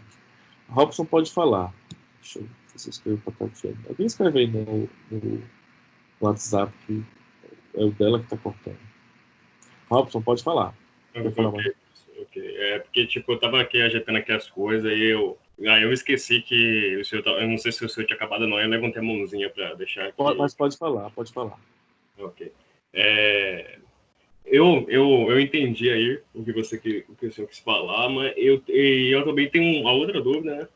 Robson pode falar. Deixa eu ver se eu escrevo para Tatiana. Alguém escreve aí no WhatsApp que é o dela que está cortando. Robson, pode falar. Quer falar mais? Ok. É porque, tipo, eu tava aqui ajeitando aqui as coisas e eu esqueci que o senhor, eu não sei se o senhor tinha acabado ou não, eu levantei a mãozinha para deixar aqui. Mas pode falar, pode falar. Ok. Eu entendi aí o que o senhor quis falar, mas eu também tenho uma outra dúvida, né?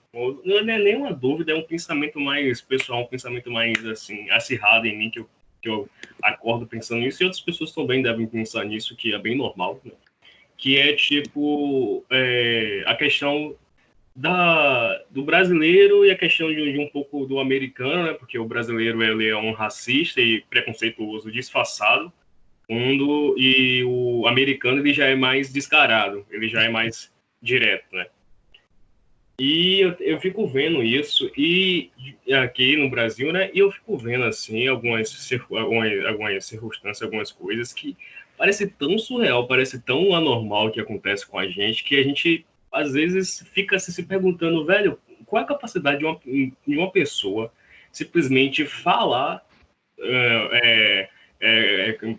Não é nem uma dúvida, é um pensamento mais pessoal, um pensamento mais, assim, acirrado em mim, que eu acordo pensando nisso, e outras pessoas também devem pensar nisso, que é bem normal, né? Que é, tipo, a questão do brasileiro e a questão de um pouco do americano, né? Porque o brasileiro, ele é um racista e preconceituoso disfarçado, e o americano, ele já é mais descarado, ele já é mais direto, né? E eu fico vendo isso, e aqui no Brasil, né? E eu fico vendo, assim, algumas circunstâncias, algumas coisas que parece tão surreal, parece tão anormal que acontece com a gente, que a gente, às vezes, fica se perguntando, velho, qual é a capacidade de uma pessoa simplesmente falar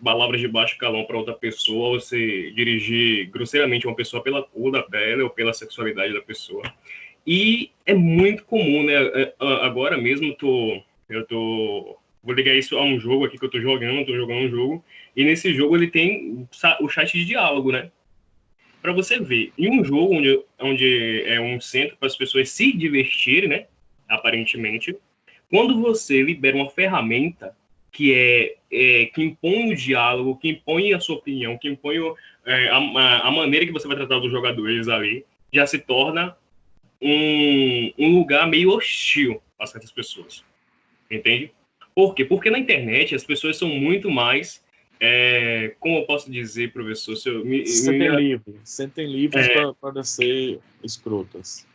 palavras de baixo calão para outra pessoa, ou se dirigir grosseiramente uma pessoa pela cor da pele ou pela sexualidade da pessoa. E é muito comum, né? Agora mesmo vou ligar isso a um jogo aqui que eu tô jogando um jogo, e nesse jogo ele tem o chat de diálogo, né? para você ver. Em um jogo onde é um centro para as pessoas se divertirem, né? Aparentemente, quando você libera uma ferramenta que impõe o diálogo, que impõe a sua opinião, que impõe a maneira que você vai tratar os jogadores ali, já se torna um lugar meio hostil a certas pessoas. Entende? Por quê? Porque na internet as pessoas são muito mais, como eu posso dizer, professor, se eu sentem livres para ser escrotas.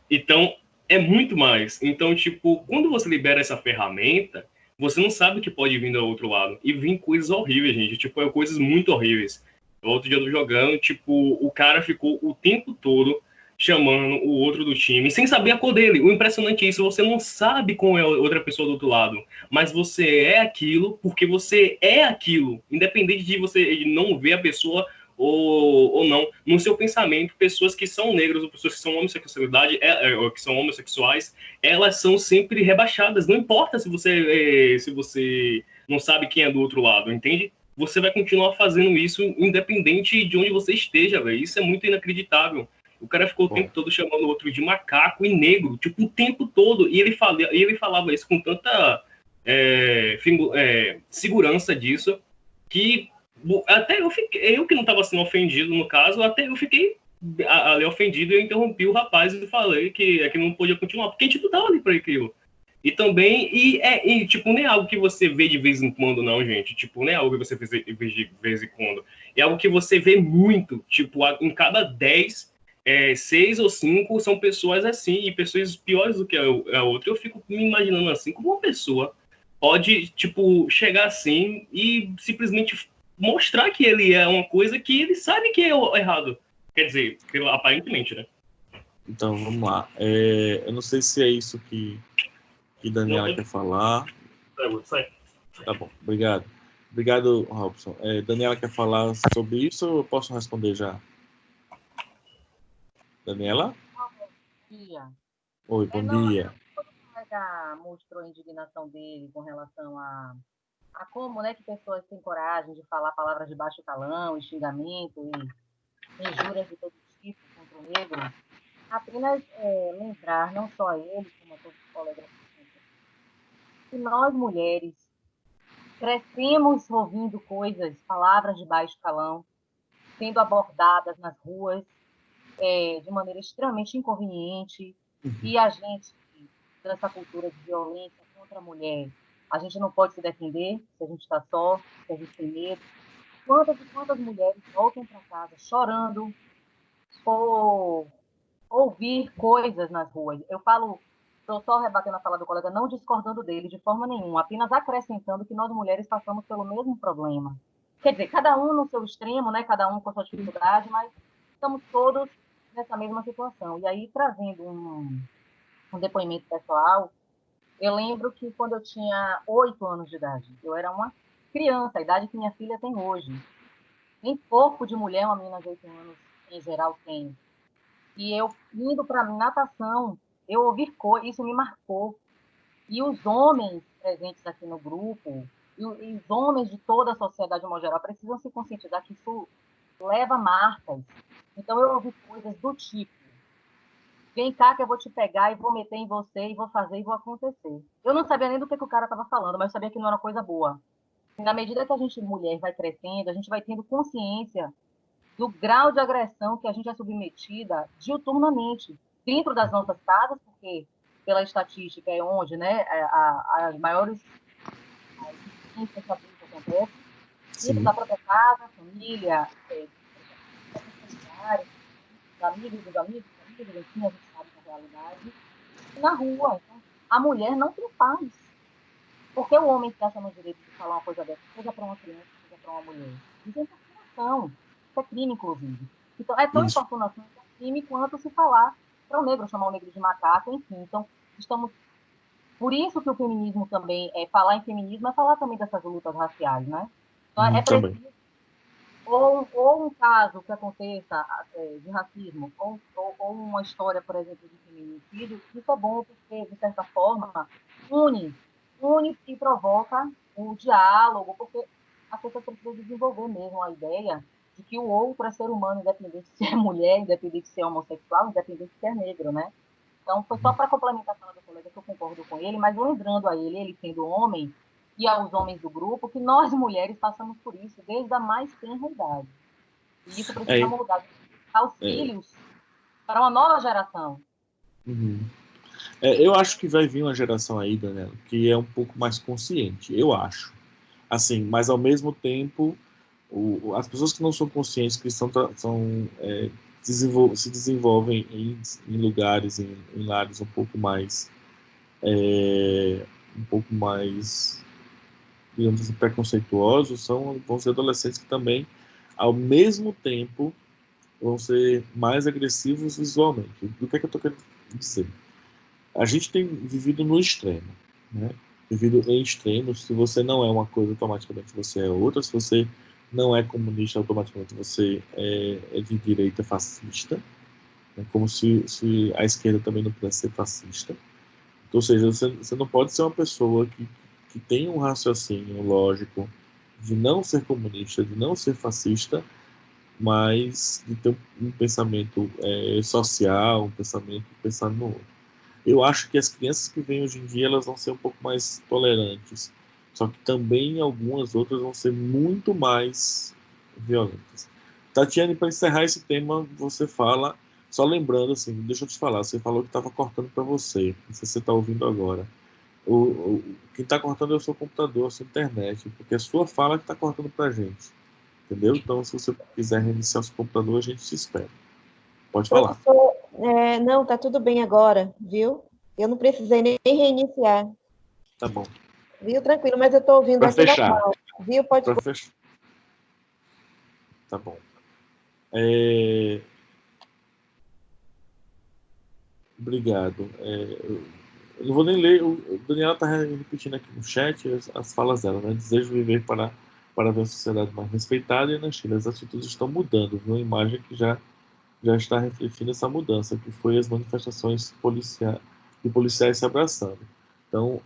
Então, é muito mais. Então, tipo, quando você libera essa ferramenta, você não sabe o que pode vir do outro lado. E vem coisas horríveis, gente. Tipo, coisas muito horríveis. Outro dia eu tô jogando, tipo, o cara ficou o tempo todo chamando o outro do time, sem saber a cor dele. O impressionante é isso, você não sabe qual é a outra pessoa do outro lado, mas você é aquilo porque você é aquilo, independente de você não ver a pessoa ou não. No seu pensamento, pessoas que são negras ou pessoas que são que são homossexuais, elas são sempre rebaixadas. Não importa se você não sabe quem é do outro lado, entende? Você vai continuar fazendo isso independente de onde você esteja, velho. Isso é muito inacreditável. O cara ficou o tempo todo chamando o outro de macaco e negro, tipo, o tempo todo. E ele falava isso com tanta segurança disso, que até eu que não estava sendo ofendido, no caso, até eu fiquei ali ofendido e eu interrompi o rapaz e falei que não podia continuar, porque a gente não tava ali para aquilo. E também, tipo, não é algo que você vê de vez em quando, não, gente. Tipo, não é algo que você vê de vez em quando. É algo que você vê muito. Tipo, em cada 10, 6 ou 5 são pessoas assim, e pessoas piores do que a outra. Eu fico me imaginando assim, como uma pessoa pode, tipo, chegar assim e simplesmente mostrar que ele é uma coisa que ele sabe que é errado. Quer dizer, aparentemente, né? Então, vamos lá. Eu não sei se é isso que Daniela quer falar. Sai. Tá bom, obrigado. Obrigado, Robson. Daniela quer falar sobre isso ou eu posso responder já? Daniela? Bom dia. Oi, bom dia. O colega mostrou a indignação dele com relação a como, né, que pessoas têm coragem de falar palavras de baixo calão, e xingamento e injúrias de todo tipo contra o negro. Apenas lembrar, não só a ele, como a todos os colegas, que nós, mulheres, crescemos ouvindo coisas, palavras de baixo calão, sendo abordadas nas ruas de maneira extremamente inconveniente, e a gente, nessa cultura de violência contra a mulher, a gente não pode se defender se a gente está só, se a gente tem medo. Quantas e quantas mulheres voltam para casa chorando por ouvir coisas nas ruas? Eu falo, estou só rebatendo a fala do colega, não discordando dele de forma nenhuma, apenas acrescentando que nós mulheres passamos pelo mesmo problema. Quer dizer, cada um no seu extremo, né? Cada um com a sua dificuldade, mas estamos todos nessa mesma situação. E aí, trazendo um depoimento pessoal, eu lembro que quando eu tinha 8 anos de idade, eu era uma criança, a idade que minha filha tem hoje. Nem corpo de mulher, uma menina de 8 anos, em geral, tem. E eu, indo para natação, eu ouvi isso me marcou. E os homens presentes aqui no grupo, e os homens de toda a sociedade, de modo geral, precisam se conscientizar que isso leva marcas. Então, eu ouvi coisas do tipo: vem cá que eu vou te pegar e vou meter em você e vou fazer e vou acontecer. Eu não sabia nem do que o cara estava falando, mas eu sabia que não era coisa boa. E na medida que a gente, mulher, vai crescendo, a gente vai tendo consciência do grau de agressão que a gente é submetida diuturnamente dentro das nossas casas, porque pela estatística é onde, né, as maiores incidências que acontecem, dentro da própria casa, família, familiares, dos amigos, enfim, a gente sabe da realidade, e na rua. Então, a mulher não tem paz. Porque o homem se acha no direito de falar uma coisa dessa, seja para uma criança, seja para uma mulher. Isso é importunação. Isso é crime, inclusive. Então, é tão importunação que é crime quanto se falar para o negro, chamar o negro de macaco, enfim. Então, estamos... Por isso que o feminismo também, falar em feminismo é falar também dessas lutas raciais, né? Então, é preciso... Ou um caso que aconteça de racismo, ou uma história, por exemplo, de feminicídio, isso é bom porque, de certa forma, une e provoca o diálogo, porque as pessoas precisam desenvolver mesmo a ideia de que o outro é ser humano, independente se é mulher, independente se é homossexual, independente se é negro, né? Então, foi só para complementar a fala do colega que eu concordo com ele, mas lembrando a ele sendo homem, e aos homens do grupo, que nós mulheres passamos por isso desde a mais tenra idade. E isso precisa mudar. Auxílios para uma nova geração. Eu acho que vai vir uma geração aí, Daniela, que é um pouco mais consciente, eu acho. Assim, mas ao mesmo tempo, as pessoas que não são conscientes, que se desenvolvem em lugares, em lares um pouco mais, digamos assim, preconceituosos, vão ser adolescentes que também, ao mesmo tempo, vão ser mais agressivos visualmente. Do que é que eu estou querendo dizer? A gente tem vivido no extremo, né? Vivido em extremos. Se você não é uma coisa, automaticamente você é outra. Se você não é comunista, automaticamente você é de direita fascista. Né? Como se a esquerda também não pudesse ser fascista. Então, ou seja, você não pode ser uma pessoa que tem um raciocínio lógico de não ser comunista, de não ser fascista, mas de ter um pensamento social, um pensamento pensando no outro. Eu acho que as crianças que vêm hoje em dia, elas vão ser um pouco mais tolerantes, só que também algumas outras vão ser muito mais violentas. Tatiane, para encerrar esse tema, você fala, só lembrando assim, deixa eu te falar, você falou que estava cortando para você, não sei se você está ouvindo agora. Quem está cortando é o seu computador, a sua internet, porque é a sua fala que está cortando para a gente. Entendeu? Então, se você quiser reiniciar o seu computador, a gente te espera. Pode falar. Professor, não, tá tudo bem agora, viu? Eu não precisei nem reiniciar. Tá bom. Viu? Tranquilo, mas eu estou ouvindo Para aqui fechar. normal. Viu? Pode... Para fechar. Tá bom. Obrigado. Eu não vou nem ler. O Daniela está repetindo aqui no chat as falas dela, né? Desejo viver para ver a sociedade mais respeitada, e na Chile as atitudes estão mudando. Viu? Uma imagem que já está refletindo essa mudança, que foi as manifestações de policiais se abraçando. Então,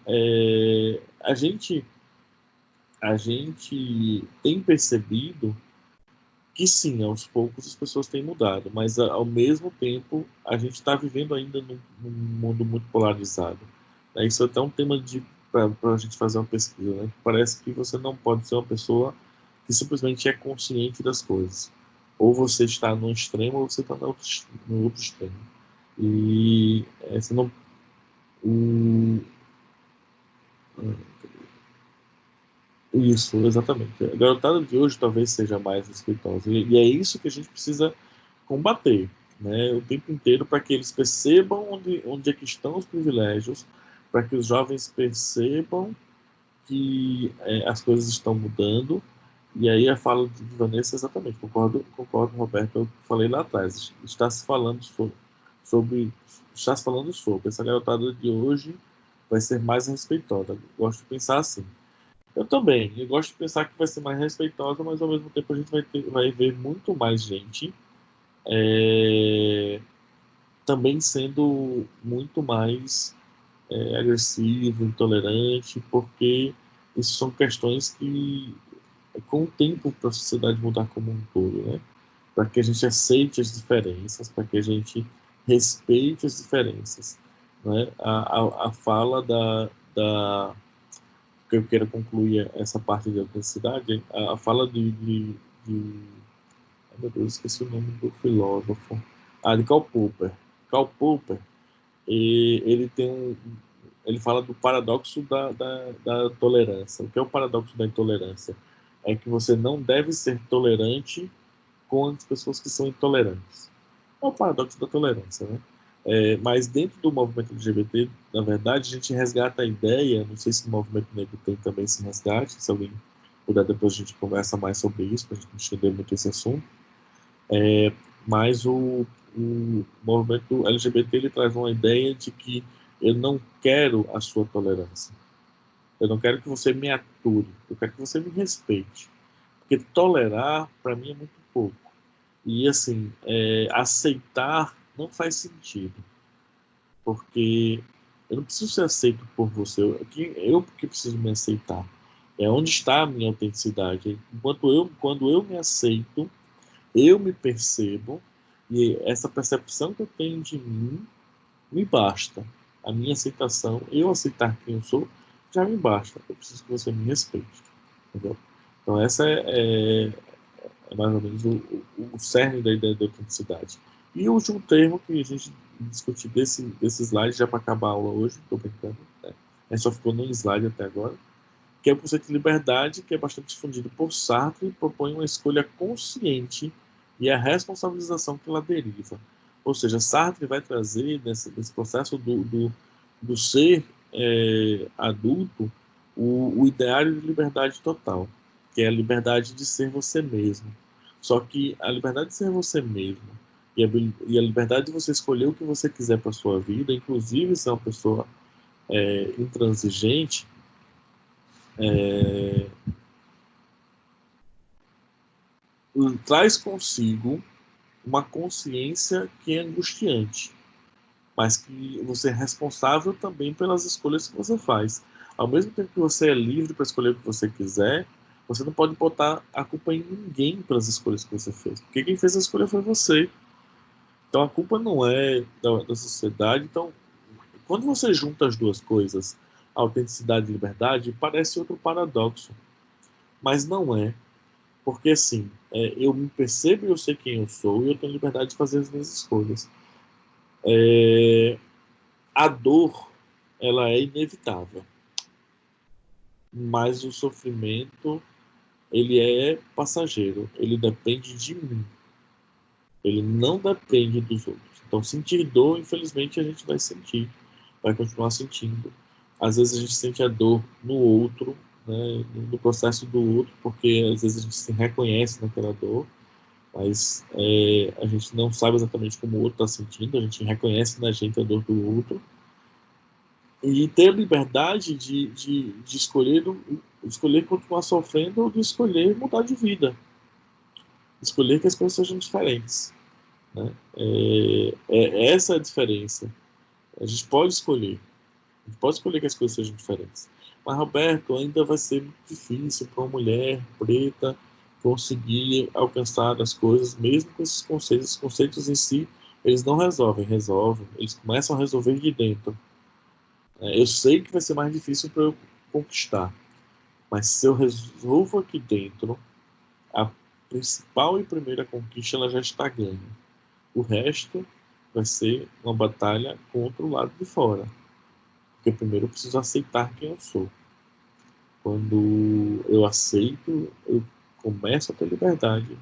a gente tem percebido que sim, aos poucos as pessoas têm mudado, mas ao mesmo tempo a gente está vivendo ainda num mundo muito polarizado. Isso é até um tema para a gente fazer uma pesquisa, né? Parece que você não pode ser uma pessoa que simplesmente é consciente das coisas. Ou você está no extremo, ou você está no outro extremo. E você não. Isso, exatamente. A garotada de hoje talvez seja mais respeitosa. E é isso que a gente precisa combater, né, o tempo inteiro, para que eles percebam onde é que estão os privilégios, para que os jovens percebam que as coisas estão mudando. E aí a fala de Vanessa, exatamente, concordo, Roberto, eu falei lá atrás, está se falando sobre essa garotada de hoje vai ser mais respeitosa. Gosto de pensar assim. Eu também. Eu gosto de pensar que vai ser mais respeitosa, mas ao mesmo tempo a gente vai ver muito mais gente também sendo muito mais agressivo, intolerante, porque isso são questões que, com o tempo, para a sociedade mudar como um todo, né? Para que a gente aceite as diferenças, para que a gente respeite as diferenças. Né? A fala que eu quero concluir essa parte de autenticidade, a fala meu Deus, esqueci o nome do filósofo, de Karl Popper. Karl Popper, ele fala do paradoxo da tolerância. O que é o paradoxo da intolerância? É que você não deve ser tolerante com as pessoas que são intolerantes. É o paradoxo da tolerância, né? Mas dentro do movimento LGBT, na verdade, a gente resgata a ideia, não sei se o movimento negro tem também esse resgate, se alguém puder, depois a gente conversa mais sobre isso, para a gente entender muito esse assunto. Mas o movimento LGBT, ele traz uma ideia de que eu não quero a sua tolerância. Eu não quero que você me ature, eu quero que você me respeite. Porque tolerar, para mim, é muito pouco. E, assim, aceitar não faz sentido. Porque eu não preciso ser aceito por você. Eu porque preciso me aceitar. É onde está a minha autenticidade. Quando eu me aceito, eu me percebo e essa percepção que eu tenho de mim me basta. A minha aceitação, eu aceitar quem eu sou, já me basta. Eu preciso que você me respeite. Entendeu? Então, essa é mais ou menos o cerne da ideia da autenticidade. E o último termo que a gente discutiu desse slide, já para acabar a aula hoje, estou brincando, né? A gente só ficou num slide até agora, que é o conceito de liberdade, que é bastante difundido por Sartre, e propõe uma escolha consciente e a responsabilização que ela deriva. Ou seja, Sartre vai trazer nesse processo do ser adulto o ideário de liberdade total, que é a liberdade de ser você mesmo. Só que a liberdade de ser você mesmo e a liberdade de você escolher o que você quiser para sua vida, inclusive ser uma pessoa intransigente, traz consigo uma consciência que é angustiante, mas que você é responsável também pelas escolhas que você faz. Ao mesmo tempo que você é livre para escolher o que você quiser, você não pode botar a culpa em ninguém pelas escolhas que você fez, porque quem fez a escolha foi você. Então a culpa não é da sociedade. Então, quando você junta as duas coisas, autenticidade e liberdade, parece outro paradoxo, mas não é. Porque assim, eu me percebo e eu sei quem eu sou e eu tenho liberdade de fazer as minhas escolhas. A dor, ela é inevitável, mas o sofrimento, ele é passageiro, ele depende de mim, ele não depende dos outros. Então, sentir dor, infelizmente, a gente vai sentir, vai continuar sentindo. Às vezes a gente sente a dor no outro, né, no processo do outro, porque às vezes a gente se reconhece naquela dor, mas a gente não sabe exatamente como o outro está sentindo, a gente reconhece na gente a dor do outro, e ter a liberdade de escolher continuar sofrendo ou de escolher mudar de vida, escolher que as coisas sejam diferentes, né? Essa é a diferença. A gente pode escolher, a gente pode escolher que as coisas sejam diferentes. Mas, Roberto, ainda vai ser muito difícil para uma mulher preta conseguir alcançar as coisas, mesmo com esses conceitos. Os conceitos em si, eles não resolvem, eles começam a resolver de dentro. Eu sei que vai ser mais difícil para eu conquistar, mas se eu resolvo aqui dentro, a principal e primeira conquista ela já está ganha. O resto vai ser uma batalha contra o lado de fora, porque primeiro eu preciso aceitar quem eu sou. Quando eu aceito, eu começo a ter liberdade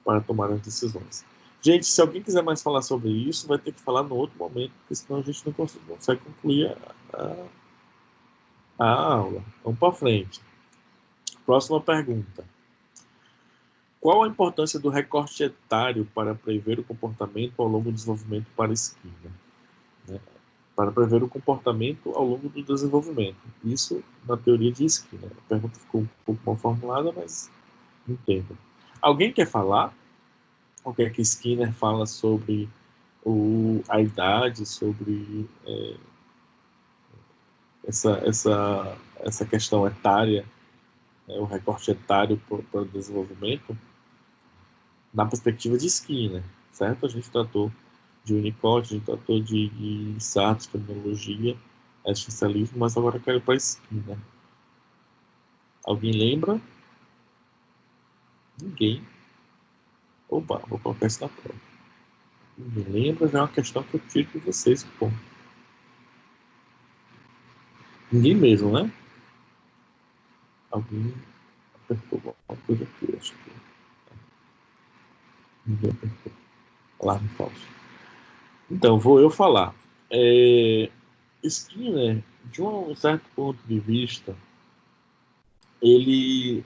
para tomar as decisões. Gente, se alguém quiser mais falar sobre isso, vai ter que falar no outro momento, porque senão a gente não consegue concluir a aula. Vamos para frente. Próxima pergunta. Qual a importância do recorte etário para prever o comportamento ao longo do desenvolvimento para a esquina? Né? Para prever o comportamento ao longo do desenvolvimento. Isso na teoria de Skinner. A pergunta ficou um pouco mal formulada, mas entendo. Alguém quer falar? O que é que Skinner fala sobre a idade, sobre essa questão etária, o recorte etário para o desenvolvimento, na perspectiva de Skinner, certo? A gente tratou de Winnicott, a gente tratou de Sartre, fenomenologia, existencialismo, mas agora eu quero ir para Skinner. Alguém lembra? Ninguém. Opa, vou colocar isso na prova. Ninguém lembra, já é uma questão que eu tiro de vocês, pô. Ninguém mesmo, né? Alguém apertou alguma coisa aqui, acho que. Ninguém apertou. Alarme falso. Então, vou eu falar. Skinner, de um certo ponto de vista, ele,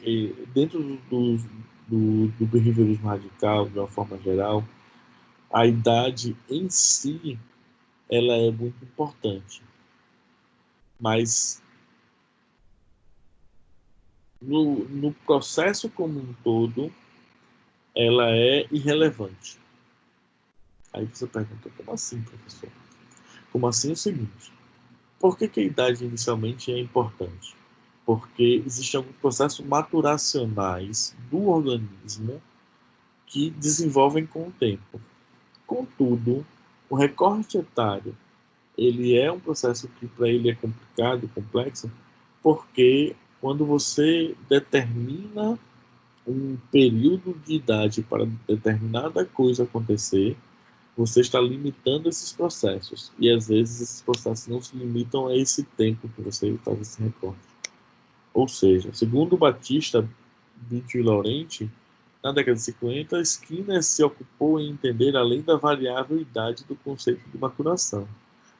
dentro do behaviorismo radical, de uma forma geral, a idade em si, ela é muito importante. Mas no processo como um todo, ela é irrelevante. Aí você pergunta, como assim, professor? Como assim é o seguinte, por que a idade inicialmente é importante? Porque existem alguns processos maturacionais do organismo que desenvolvem com o tempo. Contudo, o recorte etário, ele é um processo que para ele é complicado, complexo, porque quando você determina um período de idade para determinada coisa acontecer, você está limitando esses processos. E às vezes esses processos não se limitam a esse tempo que você faz esse recorte. Ou seja, segundo Batista, Biggio e Laurenti, na década de 50, Skinner se ocupou em entender além da variável idade do conceito de maturação,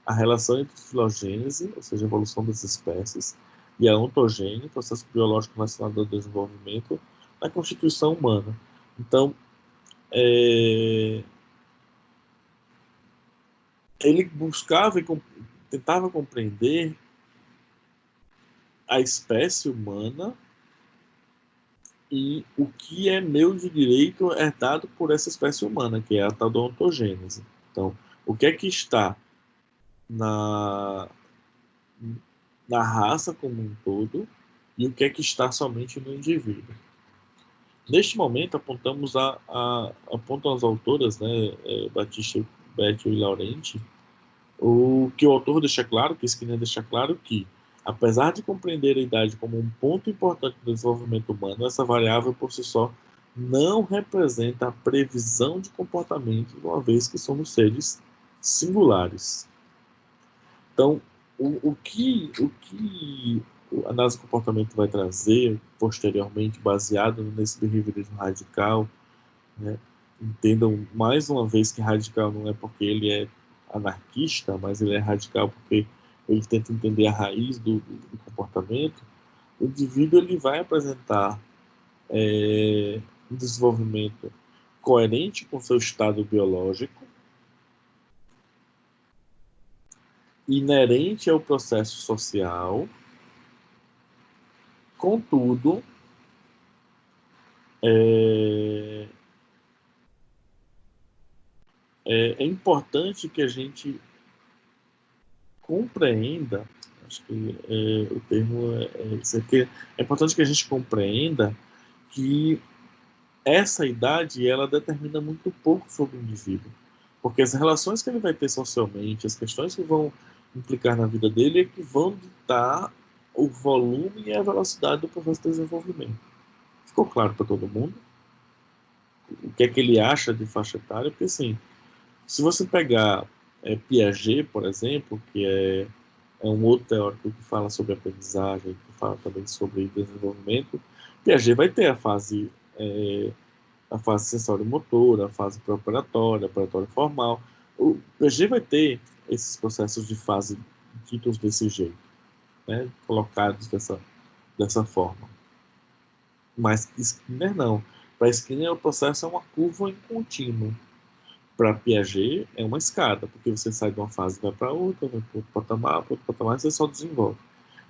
a relação entre filogênese, ou seja, a evolução das espécies, e a ontogênese, processo biológico relacionado ao desenvolvimento, na constituição humana. Então, ele buscava e tentava compreender a espécie humana e o que é meu de direito herdado por essa espécie humana, que é a tal da ontogênese. Então, o que é que está na raça como um todo e o que é que está somente no indivíduo. Neste momento, apontam as autoras, né, Batista, Bettio e Laurenti, o que o autor deixa claro, que Skinner deixa claro que, apesar de compreender a idade como um ponto importante do desenvolvimento humano, essa variável por si só não representa a previsão de comportamento, uma vez que somos seres singulares. Então, o que a análise do comportamento vai trazer posteriormente, baseado nesse behaviorismo radical, né? Entendam mais uma vez que radical não é porque ele é anarquista, mas ele é radical porque ele tenta entender a raiz do comportamento. O indivíduo ele vai apresentar um desenvolvimento coerente com seu estado biológico, inerente ao processo social. Contudo, é importante que a gente compreenda, acho que o termo esse aqui, é importante que a gente compreenda que essa idade ela determina muito pouco sobre o indivíduo, porque as relações que ele vai ter socialmente, as questões que vão implicar na vida dele é que vão ditar o volume e a velocidade do processo de desenvolvimento. Ficou claro para todo mundo o que é que ele acha de faixa etária? Porque assim, se você pegar Piaget, por exemplo, que é um outro teórico que fala sobre aprendizagem, que fala também sobre desenvolvimento, Piaget vai ter a fase sensório-motora, a fase pré-operatória, operatória formal. O Piaget vai ter esses processos de fase ditos desse jeito, né, colocados dessa forma. Mas Skinner não. Para Skinner o processo é uma curva em contínuo. Para Piaget é uma escada, porque você sai de uma fase e vai para outra, vai para outro patamar, você só desenvolve.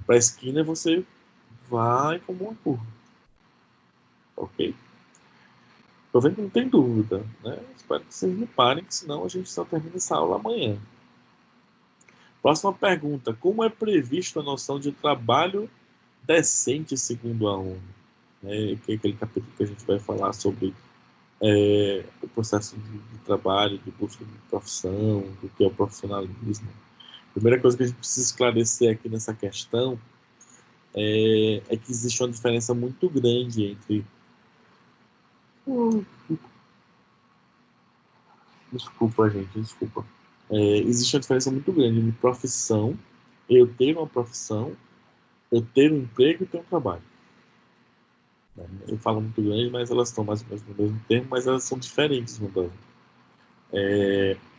Para Skinner você vai como uma curva. Ok? Estou vendo que não tem dúvida, né? Espero que vocês me parem, que senão a gente só termina essa aula amanhã. Próxima pergunta. Como é previsto a noção de trabalho decente segundo a ONU? Que é aquele capítulo que a gente vai falar sobre o processo de trabalho, de busca de profissão, do que é o profissionalismo. A primeira coisa que a gente precisa esclarecer aqui nessa questão é que existe uma diferença muito grande entre... Desculpa, gente, desculpa. Existe uma diferença muito grande entre profissão, eu ter uma profissão, eu ter um emprego e ter um trabalho. Eu falo muito grande, mas elas estão mais ou menos no mesmo termo, mas elas são diferentes uma da outra.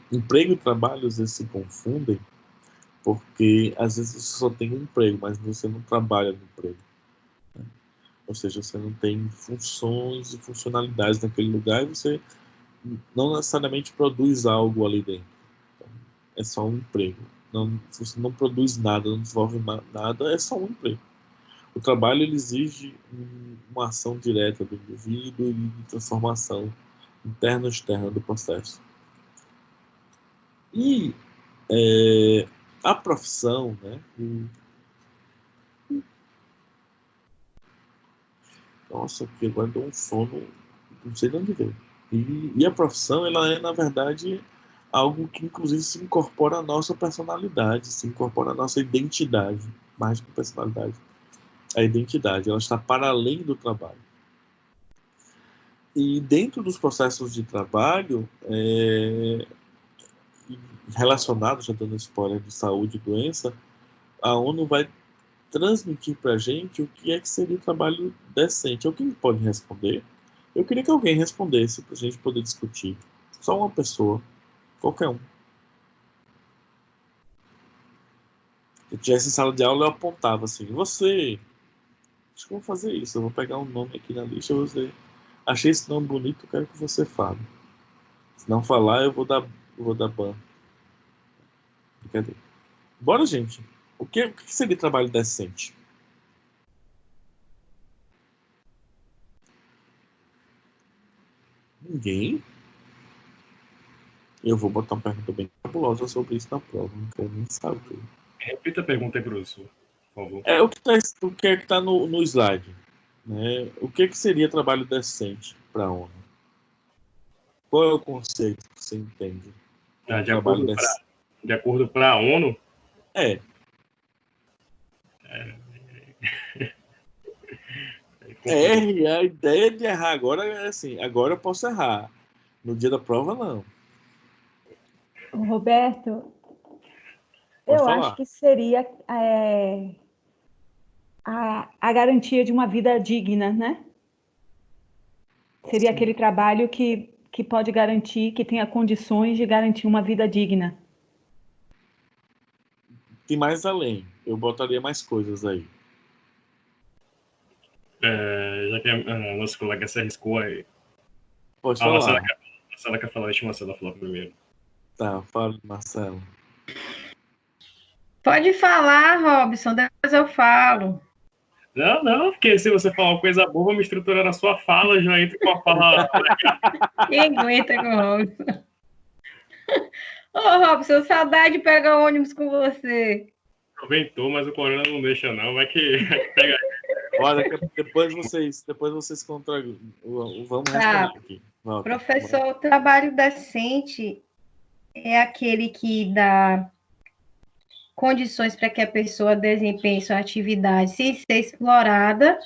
Emprego e trabalho às vezes se confundem, porque às vezes você só tem um emprego, mas você não trabalha no emprego. Né? Ou seja, você não tem funções e funcionalidades naquele lugar e você não necessariamente produz algo ali dentro. Então, é só um emprego. Se você não produz nada, não desenvolve nada, é só um emprego. O trabalho ele exige uma ação direta do indivíduo e de transformação interna e externa do processo. E a profissão, né? Nossa, que agora deu um sono, não sei de onde veio. E a profissão, ela é, na verdade, algo que, inclusive, se incorpora à nossa personalidade, se incorpora à nossa identidade, mais do que personalidade. A identidade, ela está para além do trabalho. E dentro dos processos de trabalho, relacionados, já dando spoiler de saúde e doença, a ONU vai transmitir para a gente o que é que seria o trabalho decente. Alguém pode responder? Eu queria que alguém respondesse para a gente poder discutir. Só uma pessoa, qualquer um. Se eu tivesse em sala de aula, eu apontava assim: você, acho que eu vou fazer isso. Eu vou pegar um nome aqui na lista. Você, achei esse nome bonito, eu quero que você fale. Se não falar, eu vou dar ban. Brincadeira. Bora, gente. O que seria trabalho decente? Ninguém? Eu vou botar uma pergunta bem cabulosa sobre isso na prova. Não quero nem saber. Repita a pergunta aí, professor, por favor. O que é que tá no slide. Né? O que seria trabalho decente para a ONU? Qual é o conceito que você entende? De acordo com a ONU? É. A ideia de errar agora é assim, agora eu posso errar. No dia da prova, não. Roberto, Pode eu falar. acho que seria a garantia de uma vida digna, né? Seria Sim. aquele trabalho que pode garantir, que tenha condições de garantir uma vida digna. Tem mais além. Eu botaria mais coisas aí. Já que a nossa colega se arriscou aí. Pode falar. Marcela quer falar, deixa a Marcela falar primeiro. Tá, fala, Marcelo. Pode falar, Robson, depois eu falo. Não, porque se você falar uma coisa boa, vamos estruturar a sua fala, já entra com a fala. Quem aguenta com o Robson? Ô, Robson, saudade de pegar ônibus com você. Aproveitou, mas o corona não deixa, não. Vai que pega. Olha, depois vocês contra... Vamos responder aqui. Volta. Professor, o trabalho decente é aquele que dá condições para que a pessoa desempenhe sua atividade sem ser explorada,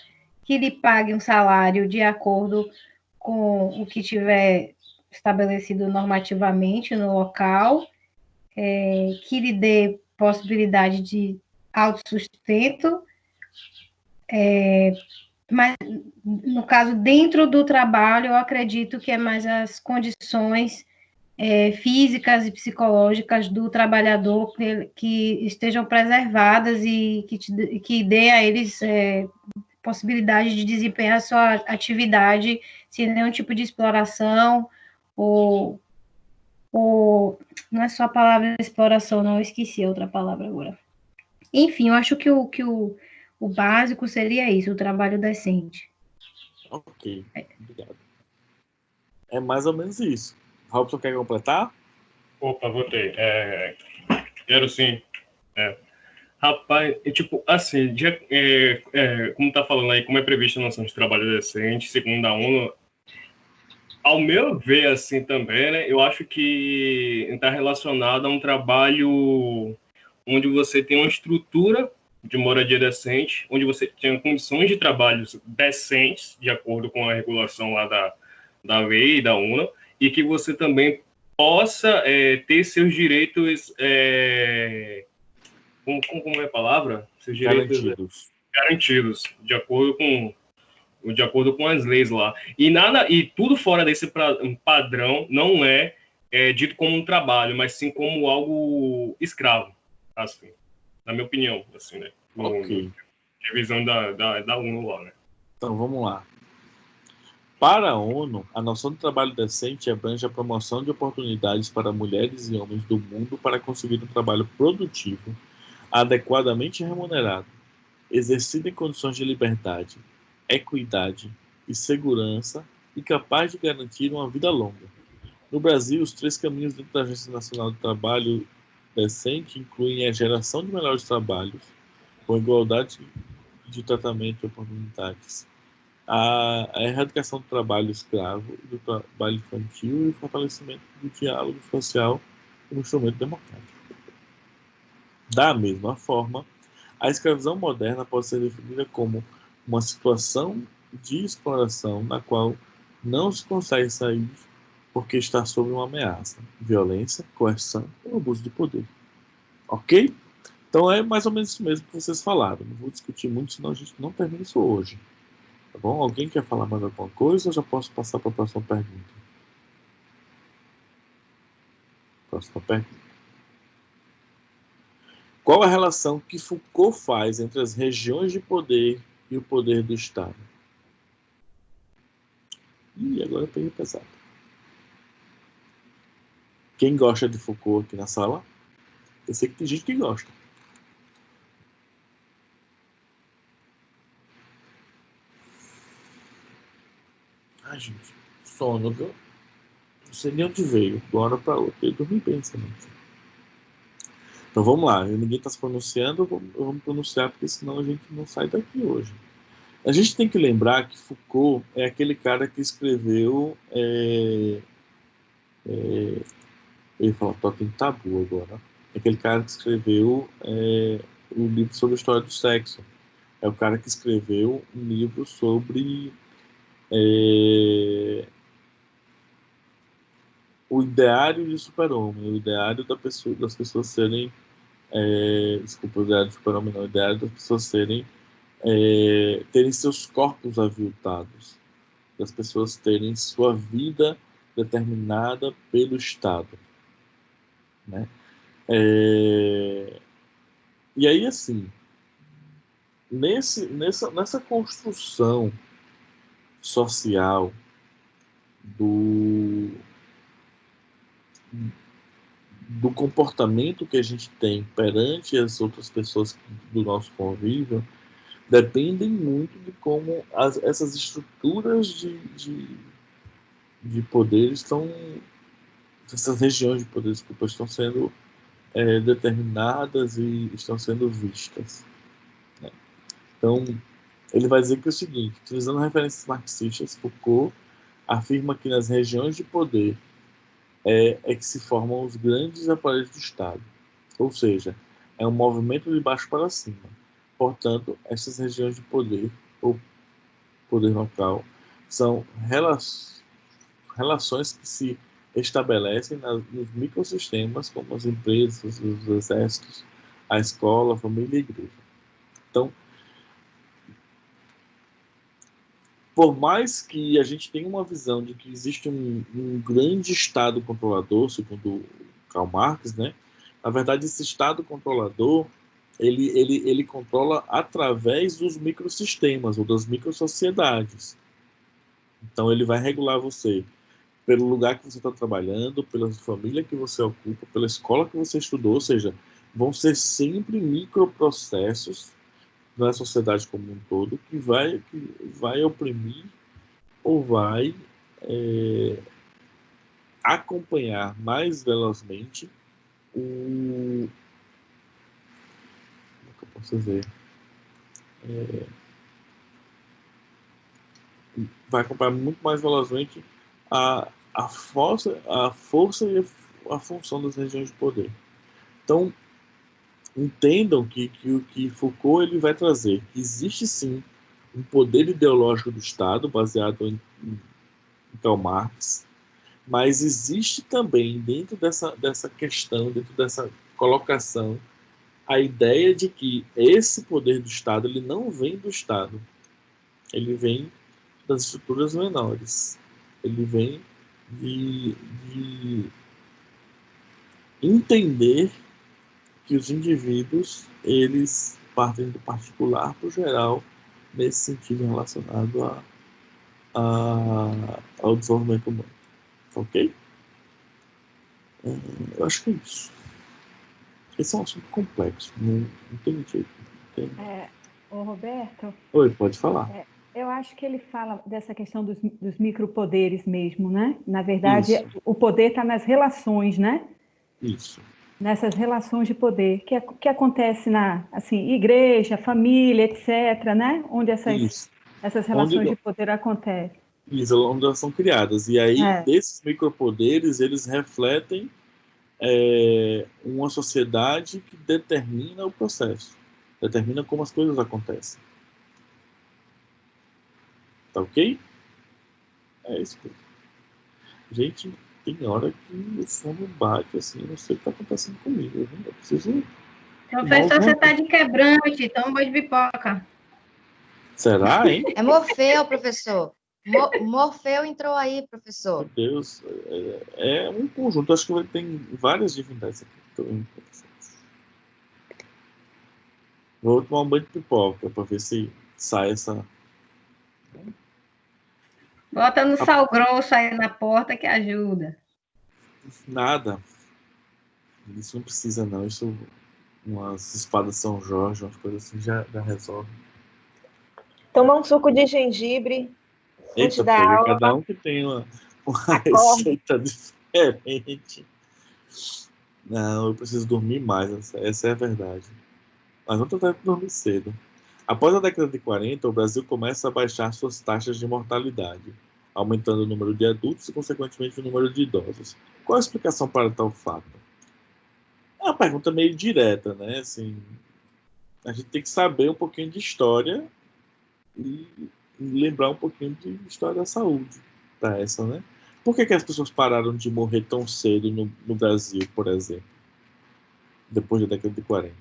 que lhe pague um salário de acordo com o que tiver estabelecido normativamente no local, que lhe dê possibilidade de autossustento, mas, no caso, dentro do trabalho, eu acredito que é mais as condições físicas e psicológicas do trabalhador que estejam preservadas e que dê a eles possibilidade de desempenhar a sua atividade sem nenhum tipo de exploração ou não é só a palavra exploração, não, eu esqueci outra palavra agora. Enfim, eu acho que o básico seria isso, o trabalho decente. Ok, obrigado. É mais ou menos isso. Robson, quer completar? Opa, voltei. Quero sim. Rapaz, tipo, assim, como tá falando aí, como é previsto a noção de trabalho decente, segundo a ONU, ao meu ver, assim, também, né, eu acho que está relacionado a um trabalho onde você tem uma estrutura de moradia decente, onde você tem condições de trabalhos decentes, de acordo com a regulação lá da lei e da ONU, e que você também possa ter seus direitos... como é a palavra? Seus direitos garantidos, de acordo com as leis lá. E tudo fora desse padrão não é dito como um trabalho, mas sim como algo escravo, assim, na minha opinião, assim, né? Ok. Revisão da ONU lá, né? Então, vamos lá. Para a ONU, a noção de trabalho decente abrange a promoção de oportunidades para mulheres e homens do mundo para conseguir um trabalho produtivo, adequadamente remunerado, exercido em condições de liberdade, equidade e segurança e capaz de garantir uma vida longa. No Brasil, os 3 caminhos dentro da Agência Nacional do Trabalho Decente incluem a geração de melhores trabalhos, com igualdade de tratamento e oportunidades, a erradicação do trabalho escravo, do trabalho infantil e o fortalecimento do diálogo social como instrumento democrático. Da mesma forma, a escravidão moderna pode ser definida como uma situação de exploração na qual não se consegue sair porque está sob uma ameaça, violência, coerção ou abuso de poder. Ok? Então é mais ou menos isso mesmo que vocês falaram. Não vou discutir muito, senão a gente não termina isso hoje. Tá bom? Alguém quer falar mais alguma coisa ou já posso passar para a próxima pergunta? Próxima pergunta. Qual a relação que Foucault faz entre as regiões de poder e o poder do Estado? Ih, agora eu peguei pesado. Quem gosta de Foucault aqui na sala? Eu sei que tem gente que gosta. Ai, gente, sono, viu? Não sei nem onde veio. De uma hora para outra. Eu dormi bem essa noite. Então vamos lá. Ninguém está se pronunciando. Eu vou me pronunciar, porque senão a gente não sai daqui hoje. A gente tem que lembrar que Foucault é aquele cara que escreveu... eu ia falar Totem Tabu agora. É aquele cara que escreveu o livro sobre a história do sexo. É o cara que escreveu um livro sobre o ideário de super-homem, o ideário das pessoas serem... desculpa, o ideário de super-homem não, o ideário das pessoas terem seus corpos aviltados, das pessoas terem sua vida determinada pelo Estado, né? E aí, assim, nessa construção social do comportamento que a gente tem perante as outras pessoas do nosso convívio, dependem muito de como essas estruturas de poder essas regiões de poder, desculpa, estão sendo determinadas e estão sendo vistas, né? Então, ele vai dizer que é o seguinte: utilizando referências marxistas, Foucault afirma que nas regiões de poder que se formam os grandes aparelhos do Estado, ou seja, é um movimento de baixo para cima. Portanto, essas regiões de poder, ou poder local, são relações que se estabelecem nos microsistemas, como as empresas, os exércitos, a escola, a família e a igreja. Então, por mais que a gente tenha uma visão de que existe um grande Estado controlador, segundo Karl Marx, né? Na verdade, esse Estado controlador, ele controla através dos microsistemas ou das microsociedades. Então, ele vai regular você pelo lugar que você está trabalhando, pela família que você ocupa, pela escola que você estudou, ou seja, vão ser sempre microprocessos na sociedade como um todo que vai oprimir ou vai acompanhar mais velozmente como que eu posso dizer? Vai acompanhar muito mais velozmente a força e a função das regiões de poder. Então, entendam que o que Foucault ele vai trazer, que existe sim um poder ideológico do Estado baseado em Karl Marx, mas existe também dentro dessa questão, dentro dessa colocação, a ideia de que esse poder do Estado ele não vem do Estado, ele vem das estruturas menores, ele vem de entender que os indivíduos eles partem do particular para o geral nesse sentido relacionado ao desenvolvimento humano. Ok? Eu acho que é isso. Esse é um assunto complexo, não tem jeito. Não tem... Ô Roberto, Oi, pode falar. Eu acho que ele fala dessa questão dos micropoderes mesmo, né? Na verdade, Isso. O poder está nas relações, né? Isso. Nessas relações de poder, que acontece na igreja, família, etc., né? Onde essas... Isso. Essas Onde, relações de poder acontecem. onde elas são criadas. E aí, É. desses micropoderes, eles refletem uma sociedade que determina o processo, determina como as coisas acontecem. Tá ok? É isso. Gente, tem hora que o sono bate, assim, não sei o que tá acontecendo comigo. Eu preciso... Professor, você está de quebrante, toma um banho de pipoca. Será, hein? É Morfeu, professor. Morfeu entrou aí, professor. Meu Deus. É um conjunto. Acho que tem várias divindades aqui. Vou tomar um banho de pipoca para ver se sai essa... Bota no sal grosso aí na porta que ajuda. Nada. Isso não precisa, não. Isso, umas espadas São Jorge, umas coisas assim, já resolve. Tomar um suco de gengibre antes Eita, da pega. aula. Cada um que tem uma Acorda. receita diferente. Não, eu preciso dormir mais. Essa é a verdade. Mas vamos tentar dormir cedo. Após a década de 40, o Brasil começa a baixar suas taxas de mortalidade, aumentando o número de adultos e, consequentemente, o número de idosos. Qual a explicação para tal fato? É uma pergunta meio direta, né? Assim, a gente tem que saber um pouquinho de história e lembrar um pouquinho de história da saúde para essa, né? Por que as pessoas pararam de morrer tão cedo no Brasil, por exemplo, depois da década de 40?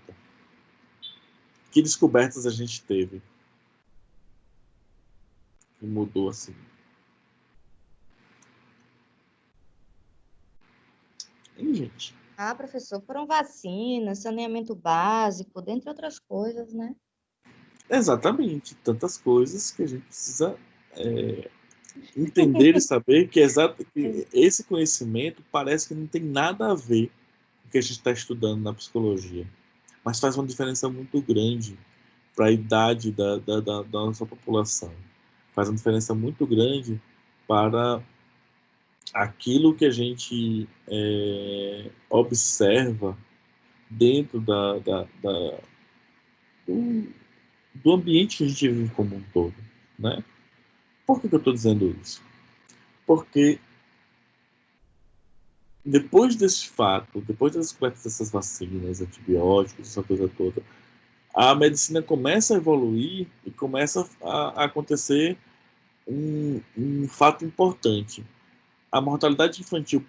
Que descobertas a gente teve que mudou assim? Hein, gente? Ah, professor, foram vacinas, saneamento básico, dentre outras coisas, né? Exatamente. Tantas coisas que a gente precisa entender e saber que esse conhecimento parece que não tem nada a ver com o que a gente está estudando na psicologia, mas faz uma diferença muito grande para a idade da nossa população. Faz uma diferença muito grande para aquilo que a gente observa dentro do ambiente que a gente vive como um todo, né? Por que eu estou dizendo isso? Porque depois desse fato, depois das descobertas dessas vacinas, antibióticos, essa coisa toda, a medicina começa a evoluir e começa a acontecer um fato importante. A mortalidade infantil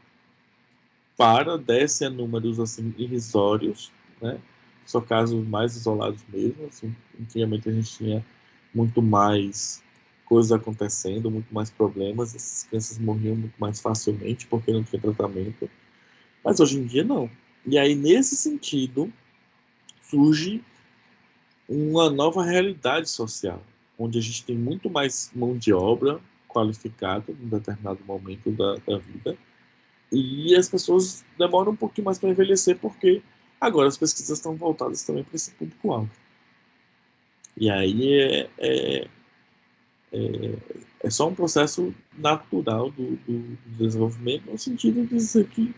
desce a números assim, irrisórios, né? São casos mais isolados mesmo. Assim, antigamente a gente tinha muito mais coisas acontecendo, muito mais problemas. Essas crianças morriam muito mais facilmente porque não tinha tratamento. Mas hoje em dia não. E aí, nesse sentido, surge uma nova realidade social, onde a gente tem muito mais mão de obra qualificada em determinado momento da vida, e as pessoas demoram um pouquinho mais para envelhecer, porque agora as pesquisas estão voltadas também para esse público-alvo. E aí é só um processo natural do desenvolvimento, no sentido de dizer que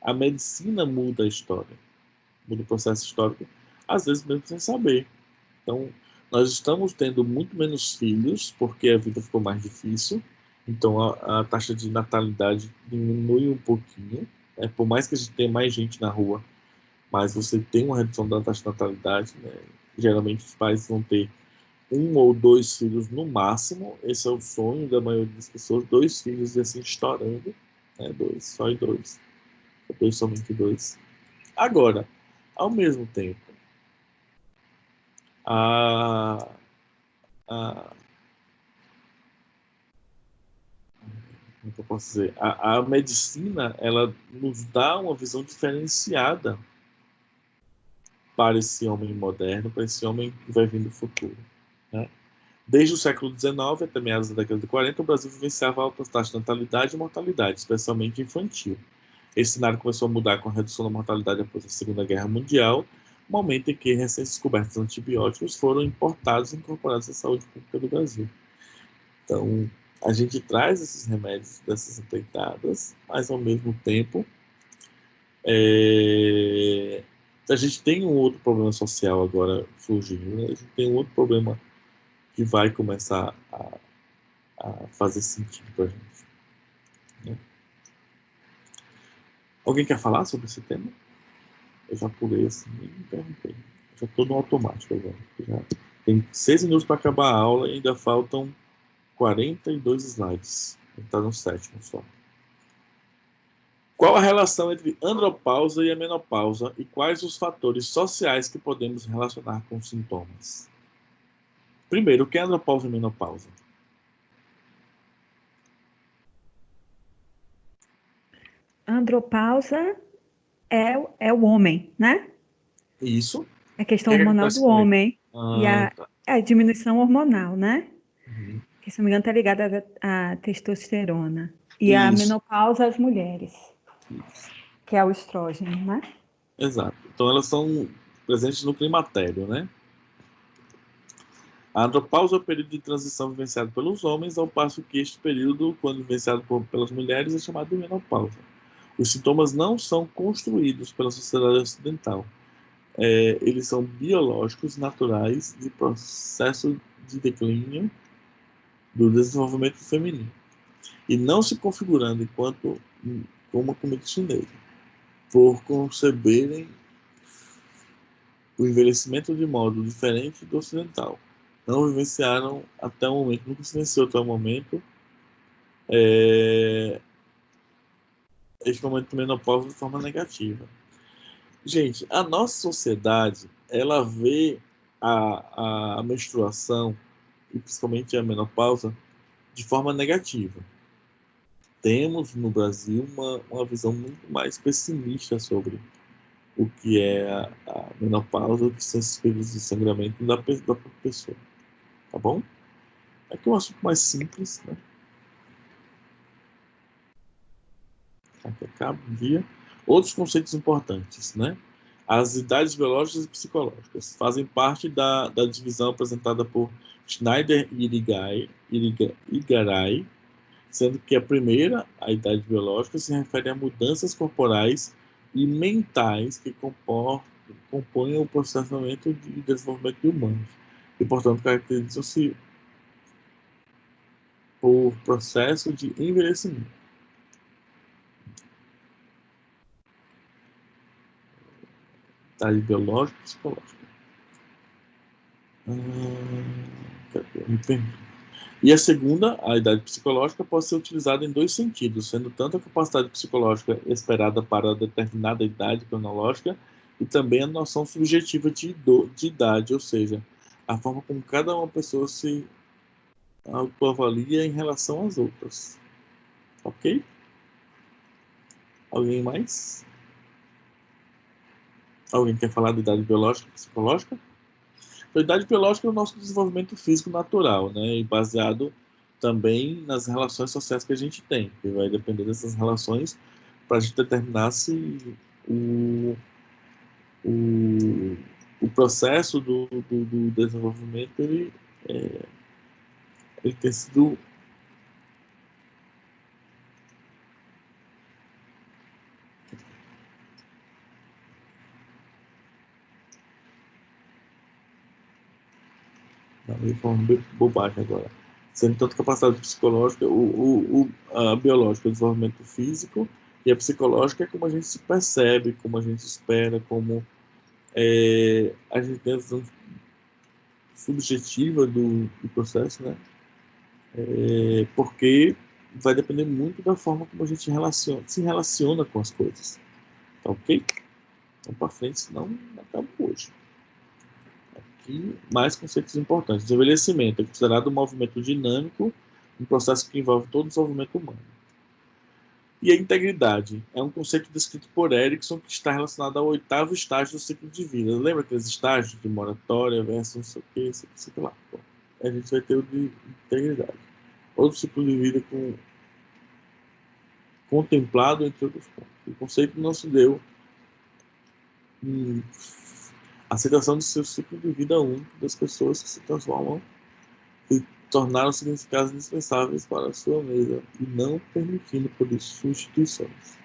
a medicina muda a história, muda o processo histórico, às vezes mesmo sem saber. Então, nós estamos tendo muito menos filhos, porque a vida ficou mais difícil, então a taxa de natalidade diminui um pouquinho, né? Por mais que a gente tenha mais gente na rua, mas você tem uma redução da taxa de natalidade, né? Geralmente os pais vão ter 1 ou 2 filhos no máximo, esse é o sonho da maioria das pessoas, 2 filhos e assim estourando, né? 2, só 2, 2, somente 2. Agora, ao mesmo tempo, a, a, como que eu posso dizer? A medicina, ela nos dá uma visão diferenciada para esse homem moderno, para esse homem que vai vir do futuro, né? Desde o século XIX até meados da década de 40, o Brasil vivenciava altas taxas de natalidade e mortalidade, especialmente infantil. Esse cenário começou a mudar com a redução da mortalidade após a Segunda Guerra Mundial, momento em que recém-descobertos antibióticos foram importados e incorporados à saúde pública do Brasil. Então, a gente traz esses remédios dessas empreitadas, mas ao mesmo tempo A gente tem um outro problema social agora surgindo, né? A gente tem um outro problema que vai começar a fazer sentido para a gente, né? Alguém quer falar sobre esse tema? Eu já pulei assim e me interrompei. Já estou no automático agora. Já tem 6 minutos para acabar a aula e ainda faltam 42 slides. Está no 7º só. Qual a relação entre andropausa e a menopausa e quais os fatores sociais que podemos relacionar com os sintomas? Primeiro, o que é andropausa e menopausa? Andropausa é o homem, né? Isso. É a questão O que hormonal acontece do com ele? homem. E Tá. a diminuição hormonal, né? Uhum. Que, se não me engano, está ligada à testosterona. E a Isso. menopausa às mulheres, Isso. que é o estrógeno, né? Exato. Então elas são presentes no climatério, né? A andropausa é o período de transição vivenciado pelos homens, ao passo que este período, quando vivenciado pelas mulheres, é chamado de menopausa. Os sintomas não são construídos pela sociedade ocidental. Eles são biológicos, naturais, de processo de declínio do desenvolvimento feminino, e não se configurando enquanto como a comida chinesa, por conceberem o envelhecimento de modo diferente do ocidental. Não vivenciaram até o momento, nunca se vivenciou até o momento, este momento de menopausa de forma negativa. Gente, a nossa sociedade, ela vê a menstruação, e principalmente a menopausa, de forma negativa. Temos no Brasil uma visão muito mais pessimista sobre o que é a menopausa, o que são esses períodos de sangramento da própria pessoa. Tá bom? Aqui é um assunto mais simples, né? Aqui acaba o dia. Outros conceitos importantes, né? As idades biológicas e psicológicas fazem parte da divisão apresentada por Schneider e Igaray, sendo que a primeira, a idade biológica, se refere a mudanças corporais e mentais que compõem o processamento de desenvolvimento de humanos e, portanto, caracterizam-se por processo de envelhecimento. Idade biológica e psicológica. Me perdi. E a segunda, a idade psicológica, pode ser utilizada em dois sentidos, sendo tanto a capacidade psicológica esperada para determinada idade cronológica e também a noção subjetiva de idade, ou seja, a forma como cada uma pessoa se autoavalia em relação às outras. Ok? Alguém mais? Alguém quer falar da idade biológica e psicológica? A idade biológica é o nosso desenvolvimento físico natural, né? E baseado também nas relações sociais que a gente tem, que vai depender dessas relações para a gente determinar se o, o, o processo do desenvolvimento ele tem sido bobagem agora. Sendo tanto capacidade psicológica, a biológica, o desenvolvimento físico, e a psicológica é como a gente se percebe, como a gente espera, como a gente tem a visão subjetiva do processo, né? Porque vai depender muito da forma como a gente se relaciona com as coisas. Tá ok? Vamos para frente, senão acaba hoje. Aqui, mais conceitos importantes. O envelhecimento é considerado um movimento dinâmico, um processo que envolve todo o desenvolvimento humano. E a integridade é um conceito descrito por Erickson que está relacionado ao 8º estágio do ciclo de vida. Lembra aqueles estágios de moratória versus não sei o que, isso aqui lá. Bom, a gente vai ter o de integridade. Outro ciclo de vida contemplado entre outros pontos. O conceito não se deu aceitação do seu ciclo de vida único das pessoas que se transformam e tornaram significados indispensáveis para a sua mesa e não permitindo por isso substituições.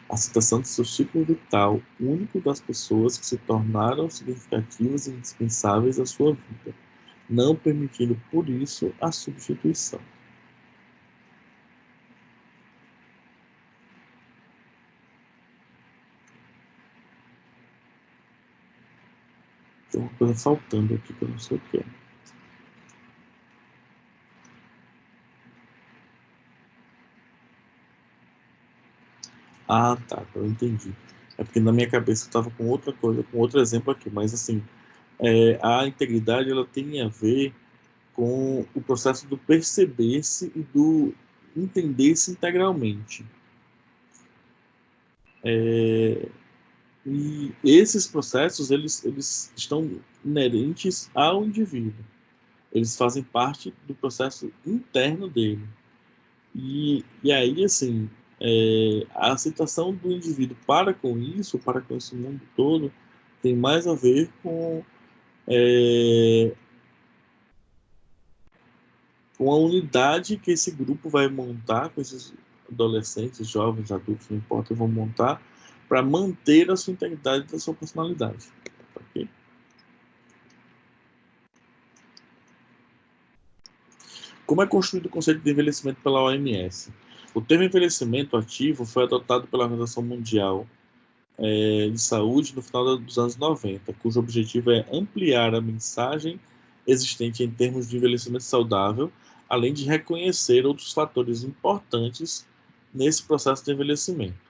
a citação do seu ciclo vital único das pessoas que se tornaram significativas e indispensáveis à sua vida, não permitindo, por isso, a substituição. Tem uma coisa faltando aqui que eu não sei o que é. Ah, tá, eu entendi. É porque na minha cabeça eu estava com outra coisa, com outro exemplo aqui, mas assim, a integridade ela tem a ver com o processo do perceber-se e do entender-se integralmente. E esses processos, eles estão inerentes ao indivíduo. Eles fazem parte do processo interno dele. E aí, assim, a aceitação do indivíduo para com isso, para com esse mundo todo, tem mais a ver com a unidade que esse grupo vai montar, com esses adolescentes, jovens, adultos, não importa, vão montar, para manter a sua integridade da sua personalidade. Ok? Como é construído o conceito de envelhecimento pela OMS? O termo envelhecimento ativo foi adotado pela Organização Mundial de Saúde no final dos anos 90, cujo objetivo é ampliar a mensagem existente em termos de envelhecimento saudável, além de reconhecer outros fatores importantes nesse processo de envelhecimento.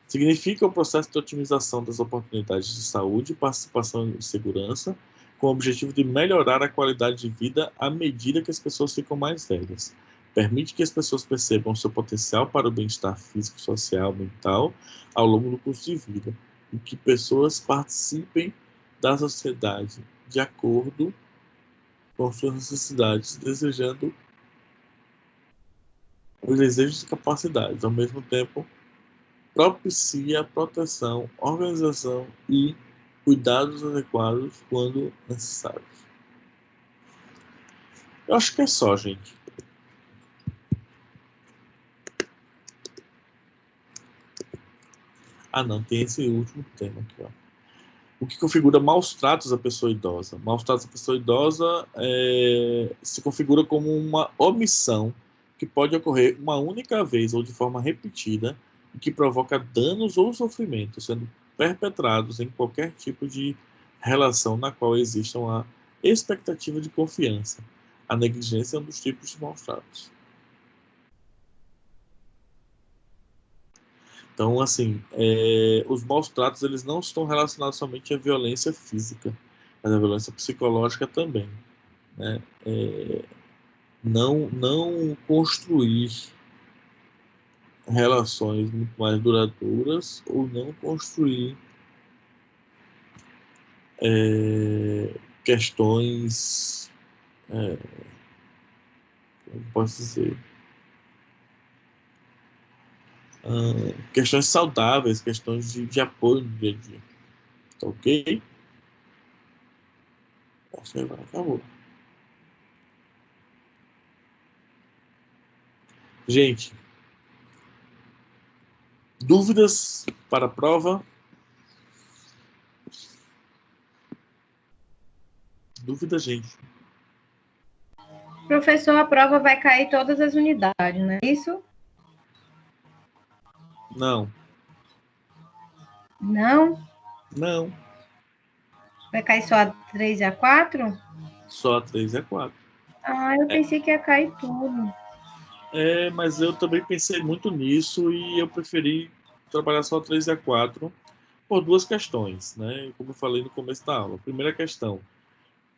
Significa o processo de otimização das oportunidades de saúde, participação e segurança, com o objetivo de melhorar a qualidade de vida à medida que as pessoas ficam mais velhas. Permite que as pessoas percebam seu potencial para o bem-estar físico, social, mental ao longo do curso de vida, e que pessoas participem da sociedade de acordo com suas necessidades, desejando os desejos e capacidades, ao mesmo tempo propicia a proteção, organização e cuidados adequados quando necessários. Eu acho que é só, gente. Ah, não, tem esse último tema aqui, ó. O que configura maus tratos à pessoa idosa? Maus tratos à pessoa idosa se configura como uma omissão que pode ocorrer uma única vez ou de forma repetida e que provoca danos ou sofrimento, sendo perpetrados em qualquer tipo de relação na qual exista uma expectativa de confiança. A negligência é um dos tipos de maus tratos. Então, assim, os maus tratos eles não estão relacionados somente à violência física, mas à violência psicológica também, né? Não construir relações muito mais duradouras ou não construir questões, como posso dizer, questões saudáveis, questões de apoio no dia a dia. Tá ok? Acho que agora acabou. Gente, dúvidas para a prova? Dúvida, gente? Professor, a prova vai cair todas as unidades, não é isso? Não. Não? Não. Vai cair só a 3 e a 4? Só a 3 e a 4. Ah, eu pensei que ia cair tudo. Mas eu também pensei muito nisso e eu preferi trabalhar só a 3 e a 4 por duas questões, né? Como eu falei no começo da aula. Primeira questão,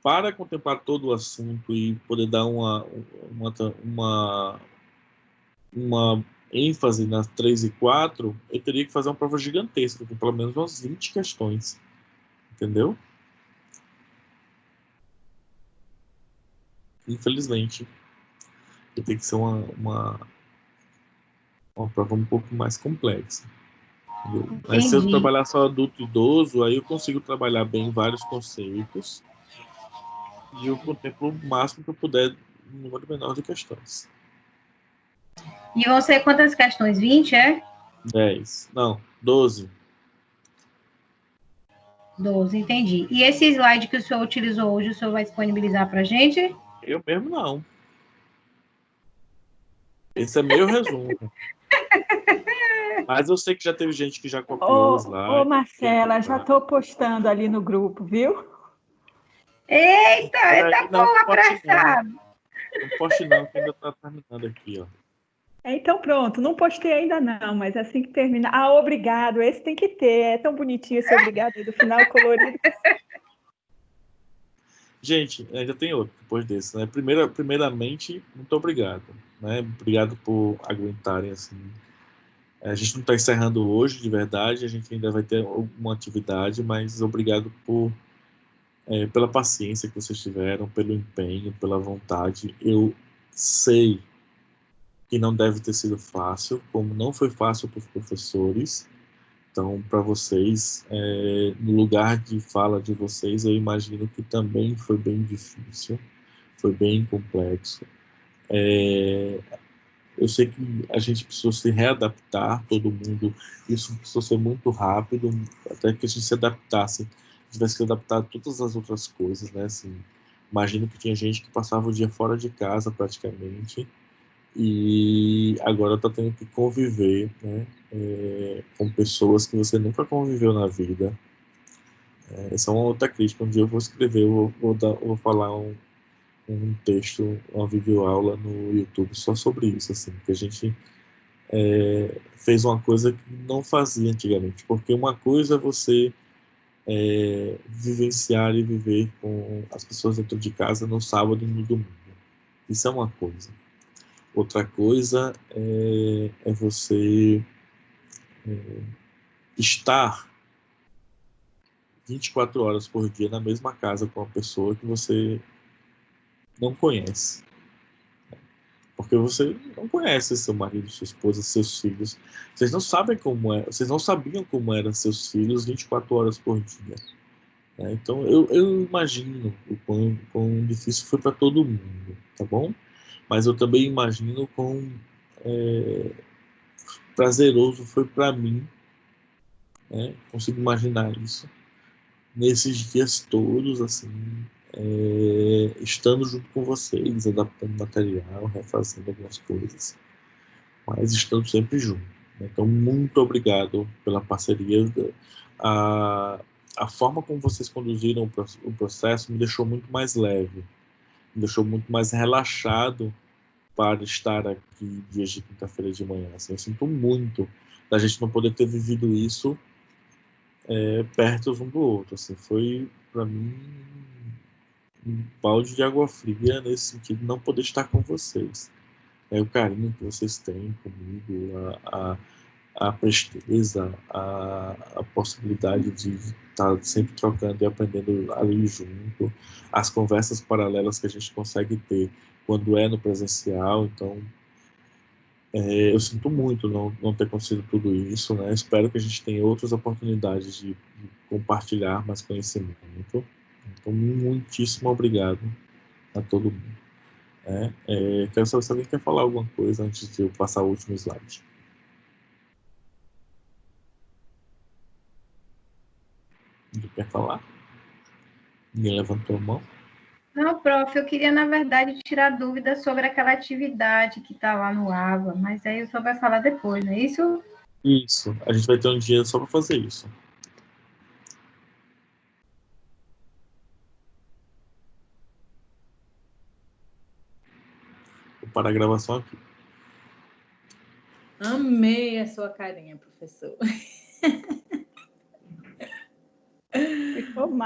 para contemplar todo o assunto e poder dar uma ênfase nas 3 e 4, eu teria que fazer uma prova gigantesca, com pelo menos umas 20 questões. Entendeu? Infelizmente. Tem que ser uma prova um pouco mais complexa. Entendeu? Mas se eu trabalhar só adulto e idoso, aí eu consigo trabalhar bem vários conceitos e eu contemplo o máximo que eu puder um número menor de questões. E vão ser quantas questões? 20, é? 10. Não, 12. 12, entendi. E esse slide que o senhor utilizou hoje, o senhor vai disponibilizar para a gente? Eu mesmo não. Esse é meu resumo. Mas eu sei que já teve gente que já copiou o slide. Ô, Marcela, já estou postando ali no grupo, viu? Eita, Peraí, eita, não, bom, não poste apressado. não poste não, que ainda está terminando aqui, ó. Então pronto, não postei ainda não, mas assim que terminar. Ah, obrigado, esse tem que ter, é tão bonitinho esse obrigado aí do final colorido. Gente, ainda tem outro depois desse, né? Primeiramente, muito obrigado, né? Obrigado por aguentarem assim. A gente não está encerrando hoje, de verdade, a gente ainda vai ter uma atividade, mas obrigado pela paciência que vocês tiveram, pelo empenho, pela vontade. Eu sei que não deve ter sido fácil, como não foi fácil para os professores. Então, para vocês, no lugar de fala de vocês, eu imagino que também foi bem difícil, foi bem complexo. Eu sei que a gente precisou se readaptar, todo mundo, isso precisou ser muito rápido, até que a gente se adaptasse, tivesse que adaptar a todas as outras coisas, né? Assim, imagino que tinha gente que passava o dia fora de casa praticamente, e agora está tendo que conviver, né, com pessoas que você nunca conviveu na vida. Essa é uma outra crítica. Um dia eu vou escrever, vou falar um texto, uma videoaula no YouTube só sobre isso, assim, que a gente fez uma coisa que não fazia antigamente, porque uma coisa é você vivenciar e viver com as pessoas dentro de casa no sábado e no domingo. Isso é uma coisa. Outra coisa é você estar 24 horas por dia na mesma casa com uma pessoa que você não conhece. Porque você não conhece seu marido, sua esposa, seus filhos. Vocês não sabem como é, vocês não sabiam como eram seus filhos 24 horas por dia. Né? Então eu imagino o quão difícil foi para todo mundo, tá bom? Mas eu também imagino quão prazeroso foi para mim, né? Consigo imaginar isso nesses dias todos, assim, estando junto com vocês, adaptando material, refazendo algumas coisas, mas estando sempre junto. Né? Então, muito obrigado pela parceria. A, a forma como vocês conduziram o processo me deixou muito mais leve, me deixou muito mais relaxado para estar aqui dias de quinta-feira de manhã. Assim, eu sinto muito da gente não poder ter vivido isso perto um do outro. Assim, foi para mim um balde de água fria nesse sentido, de não poder estar com vocês. O carinho que vocês têm comigo, a presteza, a possibilidade de estar sempre trocando e aprendendo ali junto, as conversas paralelas que a gente consegue ter quando é no presencial. Então, eu sinto muito não ter conseguido tudo isso, né? Espero que a gente tenha outras oportunidades de compartilhar mais conhecimento. Então, muitíssimo obrigado a todo mundo. Quero saber se alguém quer falar alguma coisa antes de eu passar o último slide. Ninguém quer falar? Ninguém levantou a mão? Não, prof, eu queria, na verdade, tirar dúvidas sobre aquela atividade que está lá no AVA, mas aí o senhor vai falar depois, não é isso? Isso. A gente vai ter um dia só para fazer isso. Vou parar a gravação aqui. Amei a sua carinha, professor. Ficou